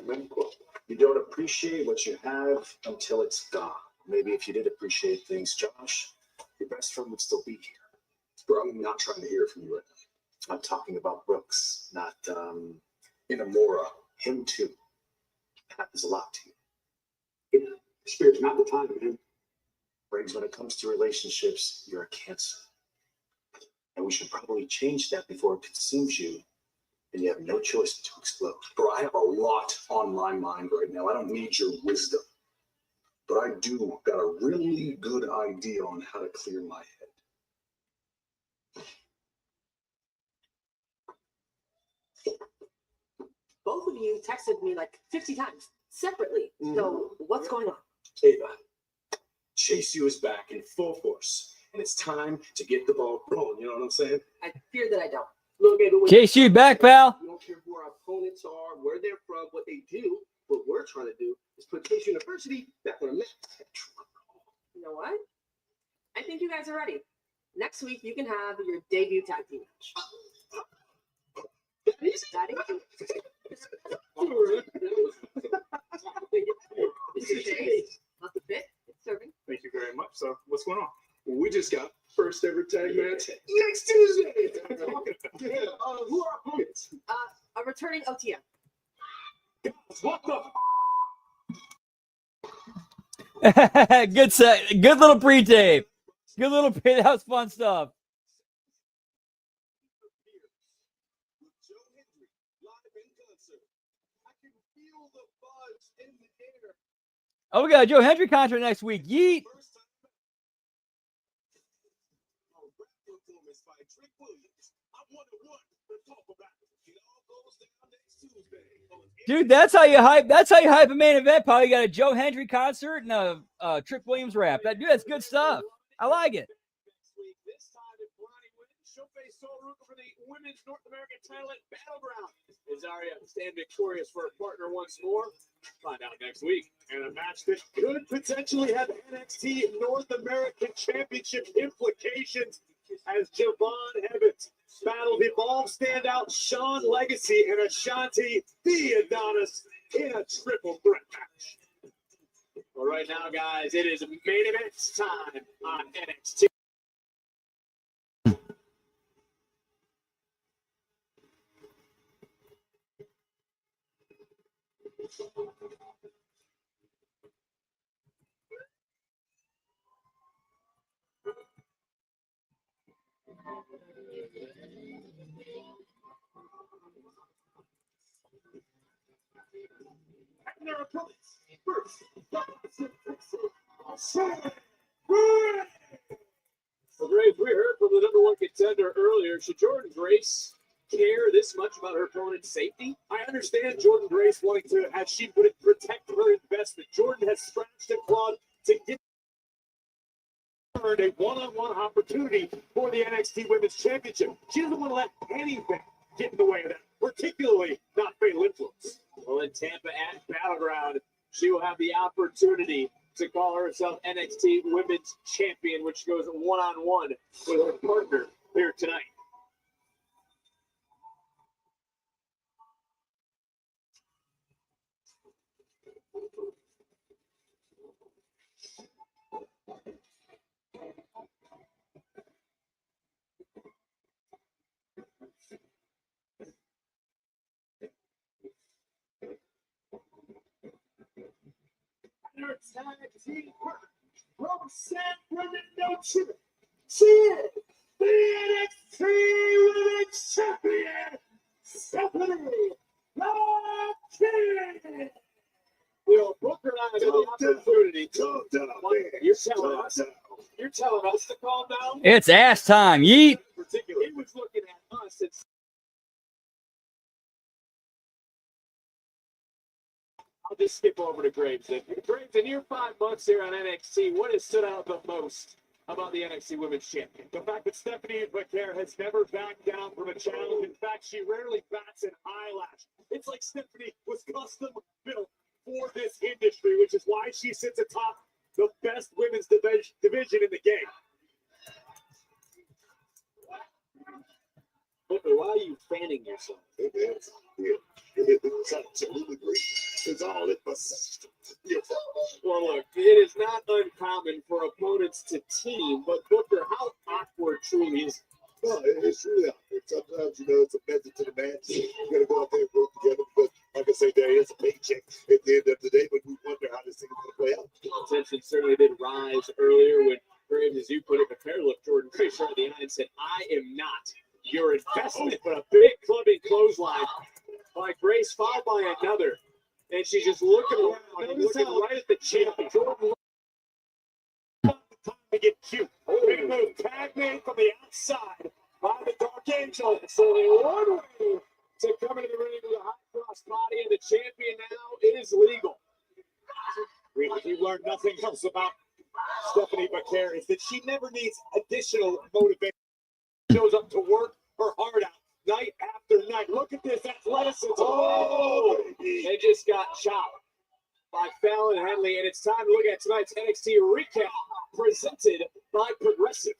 B: You don't appreciate what you have until it's gone. Maybe if you did appreciate things, Josh, your best friend would still be here.
G: Bro, I'm not trying to hear from you right now.
B: I'm talking about Brooks, not
G: Inamura.
B: him too. It happens a lot to you.
G: Spirit's not the time, man.
B: Briggs, when it comes to relationships, you're a cancer. And we should probably change that before it consumes you and you have no choice to explode.
G: Bro, I have a lot on my mind right now. I don't need your wisdom. But I do got a really good idea on how to clear my head.
K: Both of you texted me like 50 times separately. So what's going on?
B: Ava, Chase U is back in full force. And it's time to get the ball rolling. You know what I'm saying?
K: I fear that I don't.
B: Look, Ava,
A: Chase U back, pal.
B: we don't care who our opponents are, where they're from, what they do. What we're trying to do is put Case University back on a map.
K: You know what? I think you guys are ready. Next week, you can have your debut tag team match. Daddy? This is Chase. Not the fit. It's serving.
J: Thank you very much. So, what's going on?
G: We just got first ever tag match next Tuesday.
B: Who are our opponents?
K: A returning OTM.
B: What the?
A: Good set. Good little pre-tape. Good little pre. That was fun stuff. Oh, we got a Joe Hendry contract next week. Yeet. Dude, that's how you hype. That's how you hype a main event. Probably got a Joe Hendry concert and a Trick Williams rap. Dude, that's good stuff. I like it.
H: This time, if Blondie wins, she'll face Soroka for the Women's North American title at Battleground. Is Arya stand victorious for her partner once more? Find out next week.
J: And a match that could potentially have NXT North American Championship implications as Javon Evans battled Evolve standout Sean Legacy and Ashanti the Adonis in a triple threat match.
H: Well, right now, guys, it is main event time on NXT.
J: And their opponents, first,
H: Well, Graves, we heard from the #1 contender earlier. Should Jordan Grace care this much about her opponent's safety?
J: I understand Jordan Grace wanting to, as she put it, protect her investment. Jordan has scratched and clawed to get a one-on-one opportunity for the NXT Women's Championship. She doesn't want to let anything get in the way of that, particularly not fatal influence.
H: Well, in Tampa at Battleground, she will have the opportunity to call herself NXT Women's Champion, which goes one-on-one with her partner here tonight.
J: Their tag team partner from San Bernardino, Chile. She is the NXT Women's Champion, Stephanie King.
H: Well, Booker and I have the opportunity. You're telling us to calm down?
A: It's ass time. Yeet.
H: Particularly, he was looking at us and I'll just skip over to Graves. Graves, in your 5 months here on NXT, what has stood out the most about the NXT Women's Champion?
J: The fact that Stephanie McCare has never backed down from a challenge. In fact, she rarely bats an eyelash. It's like Stephanie was custom built for this industry, which is why she sits atop the best women's division in the game.
H: Booker, why are you fanning yourself?
G: It's all in my system.
H: Well, look, it is not uncommon for opponents to team, but Booker, how awkward truly is.
G: No, it's really awkward. Sometimes, it's a method to the match. You got to go out there and work together. But like I say, there is a paycheck at the end of the day, but we wonder how this thing is going to play out.
H: Tension certainly did rise earlier when Graves, as you put it, McCare looked Jordan Grace right in the eye and said, "I am not your investment," but a big clubbing clothesline by Grace, followed by another. And she's just looking around and looking right at the champion. Jordan
J: Time to get cute. Big move. Tag made from the outside by the Dark Angel.
H: It's only one way to come into the ring with a high cross body, and the champion now is legal.
J: If you learn nothing else about Stephanie McCare, is that she never needs additional motivation. She shows up to work her heart out night after night. Look at this athleticism.
H: Oh, they just got chopped by Fallon Henley, and it's time to look at tonight's NXT recap presented by Progressive.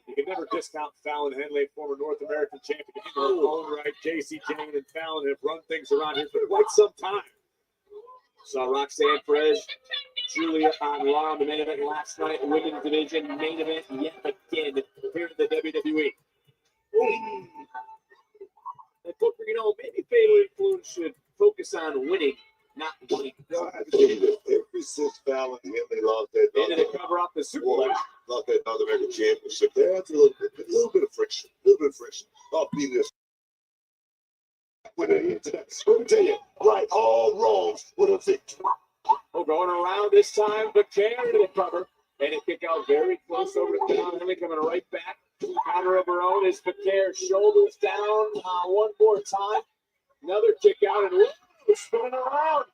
J: You can never discount Fallon Henley, former North American champion in her own right. Casey Jane and Fallon have run things around here for quite some time.
H: Saw Roxanne Perez, Julia on Raw in the main event last night, women's division main event yet again here in the WWE. And Booker, maybe Fatal Influence should focus on winning, not winning.
G: No, I believe it. Ever since Fallon Henley lost that
H: They did a cover up the Super Bowl.
G: lost that North American Championship, there's a little bit of friction. I'll be this. When I get to that, let me tell you, right all wrongs with a victory.
H: Oh, going around this time, but Care to the cover. And a kick out very close over to Fallon Henley, coming right back. Counter of her own is Paquer, shoulders down one more time. Another kick out and spinning around.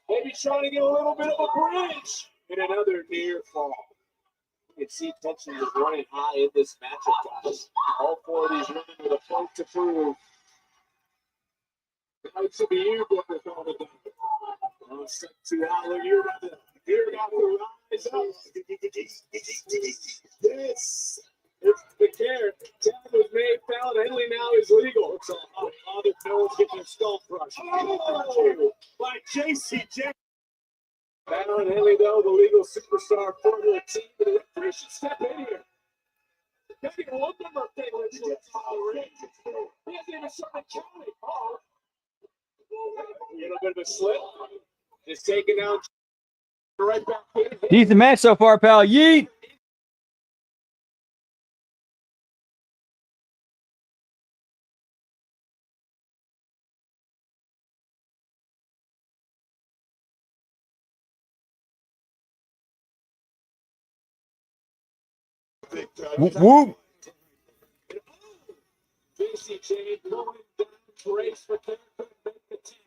H: Maybe trying to get a little bit of a bridge. And another near fall. You can see tension is running high in this matchup, guys. All four of these women with a point to prove. It might be you, Booker, calling it down. Set to Allen. You're about to rise up. Yes. It's the care. Talent was made. Fallon Henley now is legal. It's a father. No one's getting a skull crush. Oh, by JCJ. Fallon Henley, though, the legal superstar for the team. The referee should step in here. Getting one number Fallon Henley. He hasn't even started counting. Oh. A little bit of a slip. Just taking down right back in.
A: Decent match so far, pal. Yeet. Whoop, whoop.
H: JCJ going down, brace for Karen, couldn't make the 10.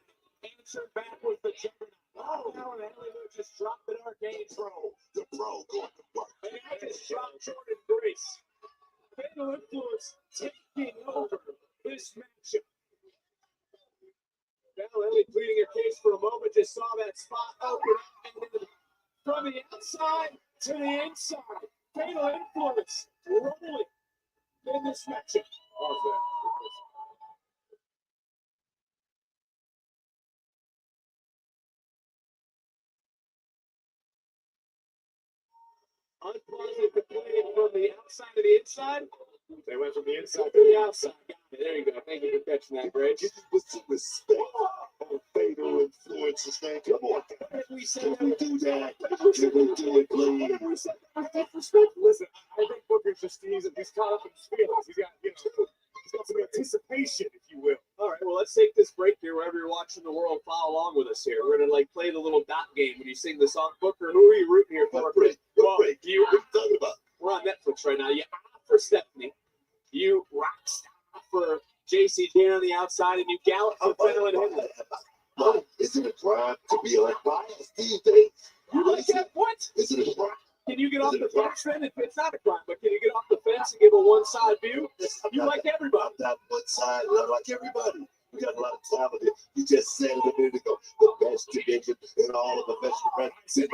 H: Answer back with the juggernaut. Oh, Fallon Henley just dropped an arcane throw.
G: The pro going to work.
H: And I just dropped Jordan Grace. Fatal Influence taking over this matchup. Fallon Henley pleading her case for a moment, just saw that spot open up, and then from the outside to the inside. Fatal Influence rolling in this matchup. Unpleasant to play it from the outside to the inside. They went from the inside to the outside. There you go. Thank you for catching that, Greg.
G: With some respect. Fatal Influences, man. Come on. Can we do that? Can we do it, please?
H: Listen, I think Booker's just he's caught up in his feelings. He's got some anticipation, if you will. All right, well, let's take this break here. Wherever you're watching the world, follow along with us here. We're gonna play the little dot game when you sing the song. Booker, who are you rooting here for?
G: What break? What break? What are you talking about?
H: We're on Netflix right now. You opt for Stephanie. You rock star for JCJ on the outside, and you gallop for Fallon Henley.
G: Is it a crime to be unbiased these days?
H: You like that? What?
G: Is it a crime?
H: Can you get off the fence then? It's not a crime, but can you get off the fence and give a one-side view? You like everybody.
G: I'm not one side, and I like everybody. We got a lot of talent here. You just said it a minute ago. The best division in all of professional wrestling.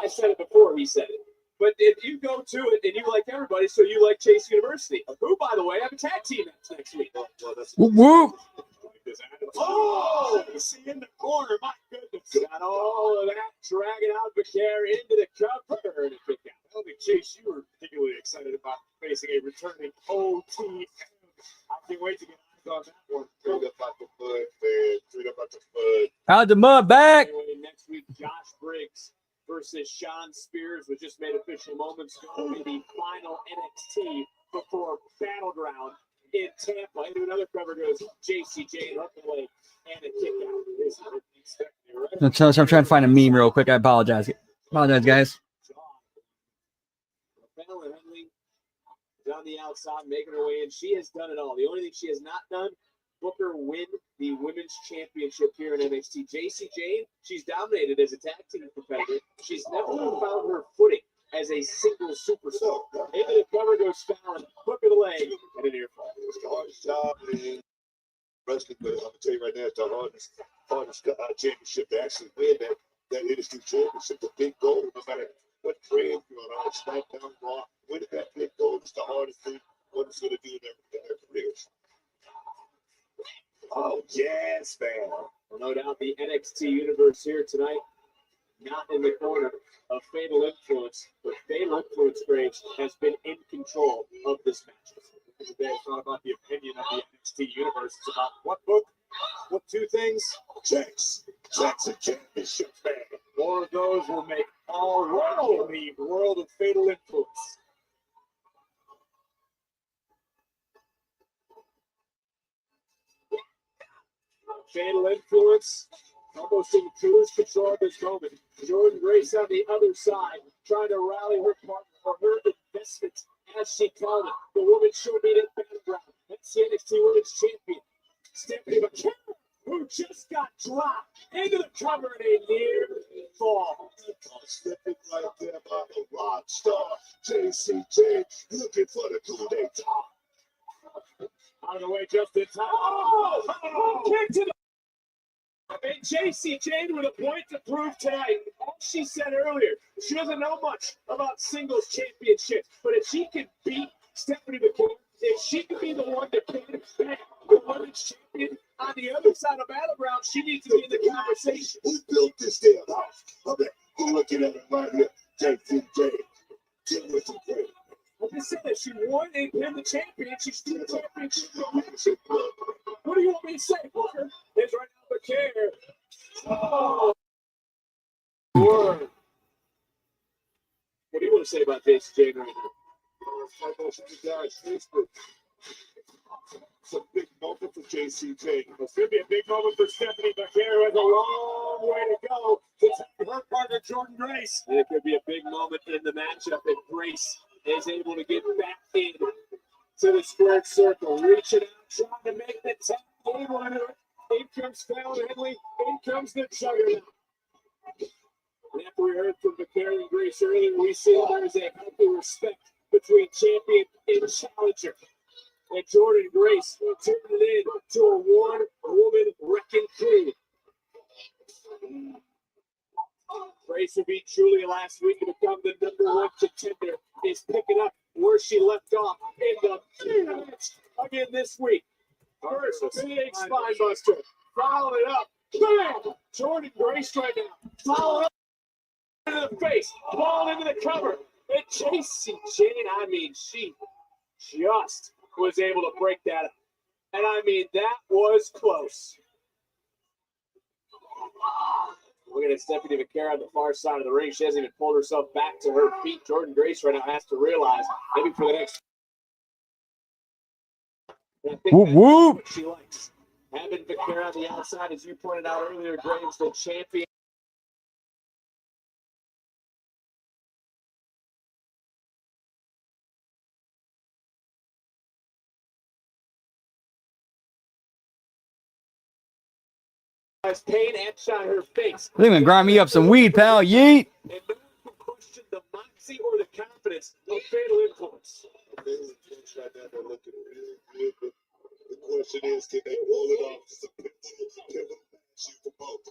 H: I said it before he said it. But if you go to it and you like everybody, so you like Chase University, who, by the way, have a tag team match next week.
A: Whoop, whoop.
H: Oh, see in the corner, my goodness. Got all of that, dragging out Becaire into the cover and a kick out. I don't think, Chase, you were particularly excited about facing a returning OTM. I can't wait to get eyes on that one.
G: Straight up out the mud, man. Straight up out the mud.
A: Out the mud back.
H: Anyway, next week, Josh Briggs versus Sean Spears, was just made official moments ago in the final NXT before Battleground in Tampa. Into another cover goes JCJ hook away and a kick out.
A: So I'm trying to find a meme real quick. I apologize. Apologize, guys.
H: Fallon Henley is on the outside, making her way in. She has done it all. The only thing she has not done, Booker win the women's championship here in NXT. JCJ, she's dominated as a tag team competitor. She's never found her footing as a single superstar. Into the cover goes Fallon, hook of the leg, and an ear fall.
G: It's the hardest job in wrestling, but I'm gonna tell you right now, it's the hardest championship to actually win that industry championship. The big goal, no matter what brand you're on, SmackDown, Raw, winning that big goal is the hardest thing one is gonna do in their careers.
H: Oh yes, man. Well, no doubt the NXT universe here tonight, not in the corner of Fatal Influence, but Fatal Influence, Graves, has been in control of this match. Today, it's not about the opinion of the NXT universe. It's about what book, what two things?
G: Jackson Championship, man.
H: More of those will make all right in the world of Fatal Influence. Fatal Influence almost in cruise control at this moment. Jordan Grace on the other side, trying to rally her partner or her investment, as she called it. The woman she'll meet at Battleground. That's the NXT Women's Champion, Stephanie McKenna, who just got dropped into the cover in a near fall.
G: Stepping right there by the rock star, JCJ, looking for the coup d'etat.
H: Out of the way just in time. Oh, kick to the... And JCJ with a point to prove tonight. As she said earlier, she doesn't know much about singles championships, but if she can beat Stephanie McKenna, if she can be the one to pin back the women's champion on the other side of Battleground, she needs to be in the conversation.
G: Who built this damn house? I mean, who looking at it right here? JCJ. Deal with some great.
H: I just said that she won and pinned the champion. She's still the championship. What do you want me to say, Booker? It's right now the care. Oh, word. What do you want to say about JCJ right now?
G: It's a big moment for JCJ.
H: It's going to be a big moment for Stephanie McKenna. Has a long way to go to take her partner, Jordan Grace. And it could be a big moment in the matchup if Grace is able to get back in to the squared circle, reaching out, trying to make the tag game winner. In comes Fallon Henley. In comes the Juggernaut. And after we heard from McKenna and Grace earlier, we see there is a healthy respect between champion and challenger. And Jordan Grace turned it into a one-woman wrecking crew. Grace, who beat Julia last week to become the #1 contender, is picking up where she left off in the match again this week. First, big spine buster. Follow it up. Bam! Jordan Grace right now. Follow it up into the face. Ball into the cover. And JCJ, I mean, she just was able to break that up. And I mean, that was close. Looking at Stephanie McKenna on the far side of the ring. She hasn't even pulled herself back to her feet. Jordan Grace right now has to realize, maybe for the next... I think that's what she likes. Having McKenna on the outside, as you pointed out earlier, Graves, the champion. Pain etched on her face.
A: I think I'm gonna grind me up some weed, pal. Yeet.
H: And no one can question the moxie or the confidence of Fatal Influence.
G: Right now, they're looking really good, but the question is, can they pull it off? Just a pivotal match for both.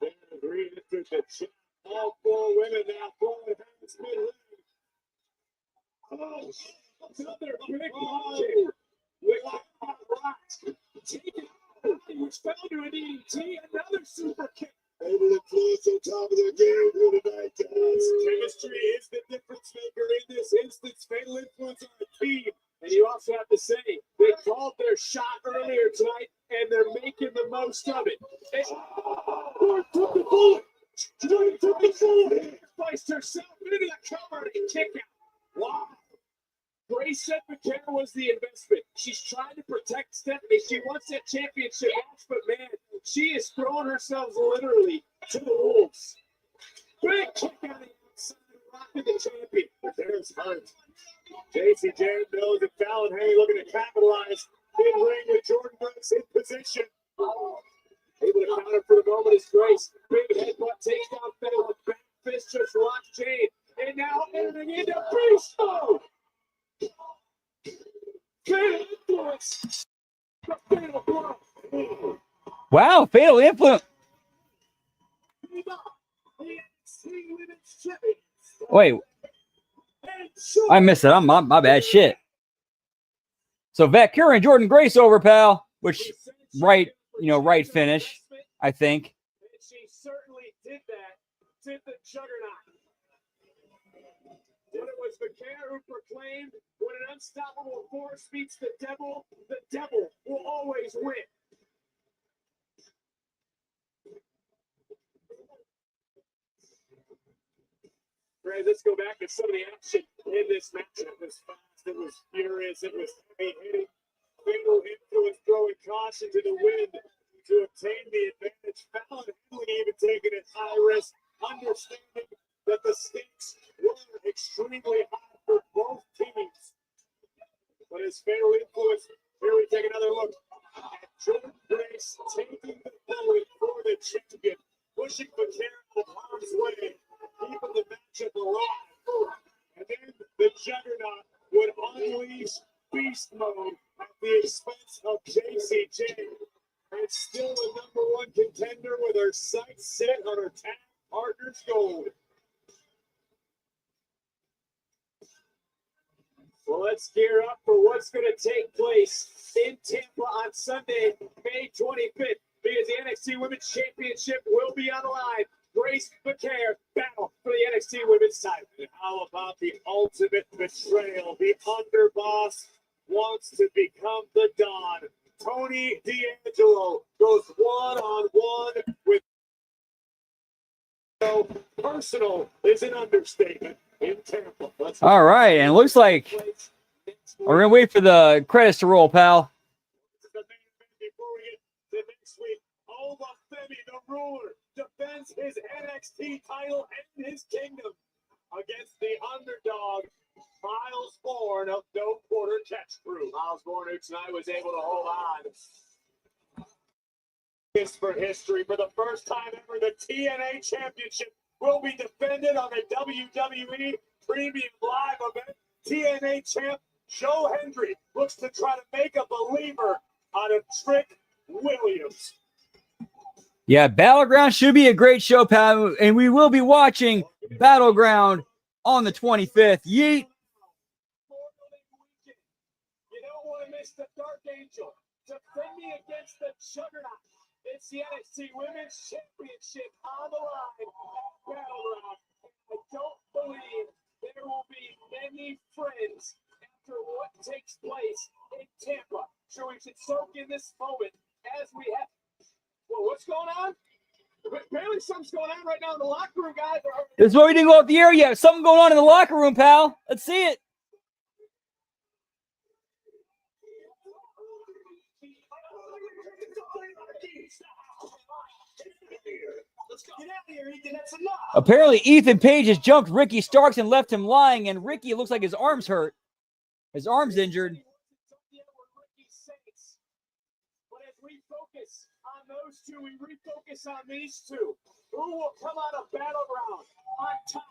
H: They're agreeing to the all four women now throwing hands mid-ring. Oh, another big punch with right. Take it. He was found to an EDT, another super kick.
G: Able to influence on top of their game here tonight, guys.
H: Chemistry is the difference maker in this instance. Fatal Influence on the team. And you also have to say, they called their shot earlier tonight, and they're making the most of it. And took the bullet. Took the bullet. Placed herself into the cover and kick out. Wow. Grace said McKenna was the investment. She's trying to protect Stephanie. She wants that championship match, but man, she is throwing herself literally to the wolves. Big kick on the outside, rocking the champion. There's hurt. JCJ knows that Fallon Henley looking to capitalize. In ring with Jordan Grace in position. Able to counter for the moment is Grace. Big headbutt takes down Fallon. Back fist just locks Jade. And now entering into beast mode. Fatal Influence. Fatal Blow.
A: Wow, Fatal Influence. Wait, I missed it. I'm my bad. Shit. So Vakura and Jordan Grace over, pal. Which right finish, I think.
H: And she certainly did that to the Juggernaut. When it was McKenna who proclaimed, when an unstoppable force meets the devil will always win. Right, let's go back to some of the action in this match. It was fast, it was furious, it was heavy hitting. Fatal Influence throwing caution to the wind.
J: to obtain the advantage. Fallon Henley even taking a high risk, understanding that the stakes were extremely high for both teams. But his fatal influence, here we take another look at Jordan Grace taking the bullet for the champion, pushing Vaquero out of harm's way, keeping the matchup alive. And then the Juggernaut would unleash beast mode at the expense of JCJ. And still the #1 contender with her sights set on her tag partner's gold. Well, let's gear up for what's going to take place in Tampa on Sunday, May 25th, because the NXT Women's Championship will be on the line. Grace Vaquero battle for the NXT Women's title. And how about the ultimate betrayal? The underboss wants to become the Don. Tony D'Angelo goes one-on-one with personal is an understatement in Tampa.
A: All right, and it looks like we're going to wait for the credits to roll, pal.
J: Before we get to next week, Femi, the ruler, defends his NXT title and his kingdom against the underdog, Miles Bourne of No Quarter Catch Crew. Miles Bourne, who tonight was able to hold on. This for history. For the first time ever, the TNA Championship will be defended on a WWE Premium Live event. TNA champ Joe Hendry looks to try to make a believer out of Trick Williams.
A: Yeah, Battleground should be a great show, pal, and we will be watching Battleground on the 25th. Yeet.
J: You don't want to miss the Dark Angel defending against the Juggernaut. It's the NXT Women's Championship on the line at Battleground. I don't believe there will be many friends after what takes place in Tampa. Sure, we should soak in this moment as we have. Well, what's going on? Apparently something's going on right now in the locker room, guys.
A: This is why we didn't go off the air yet. Something going on in the locker room, pal. Let's see it. Apparently, Ethan Page has jumped Ricky Starks and left him lying, and Ricky looks like his arm's hurt. His arm's injured.
J: But as we focus on those two, we refocus on these two. Who will come out of Battleground on top?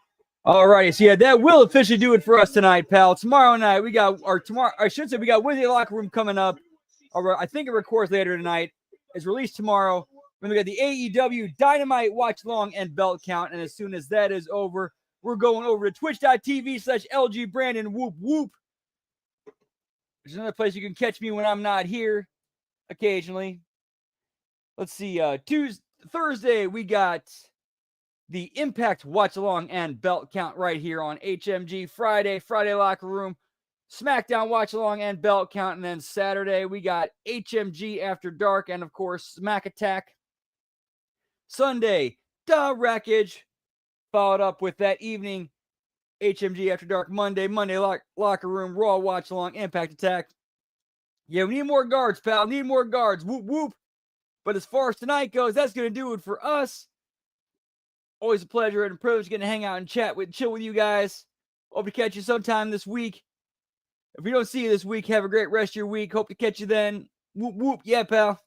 A: All righty, so yeah, that will officially do it for us tonight, pal. Tomorrow night, we got, or tomorrow, I should say, we got Wednesday Locker Room coming up. Or I think it records later tonight. It's released tomorrow. Then we got the AEW Dynamite Watch Long and Belt Count. And as soon as that is over, we're going over to twitch.tv/LG Brandon Whoop Whoop. There's another place you can catch me when I'm not here occasionally. Let's see. Thursday, we got the Impact Watch Along and Belt Count right here on HMG. Friday Locker Room, SmackDown Watch Along and Belt Count. And then Saturday, we got HMG After Dark and, of course, Smack Attack. Sunday, The Wreckage. Followed up with that evening, HMG After Dark. Monday Locker Room, Raw Watch Along, Impact Attack. Yeah, we need more guards, pal. Need more guards. Whoop, whoop. But as far as tonight goes, that's going to do it for us. Always a pleasure and a privilege getting to hang out and chill with you guys. Hope to catch you sometime this week. If we don't see you this week, have a great rest of your week. Hope to catch you then. Whoop, whoop. Yeah, pal.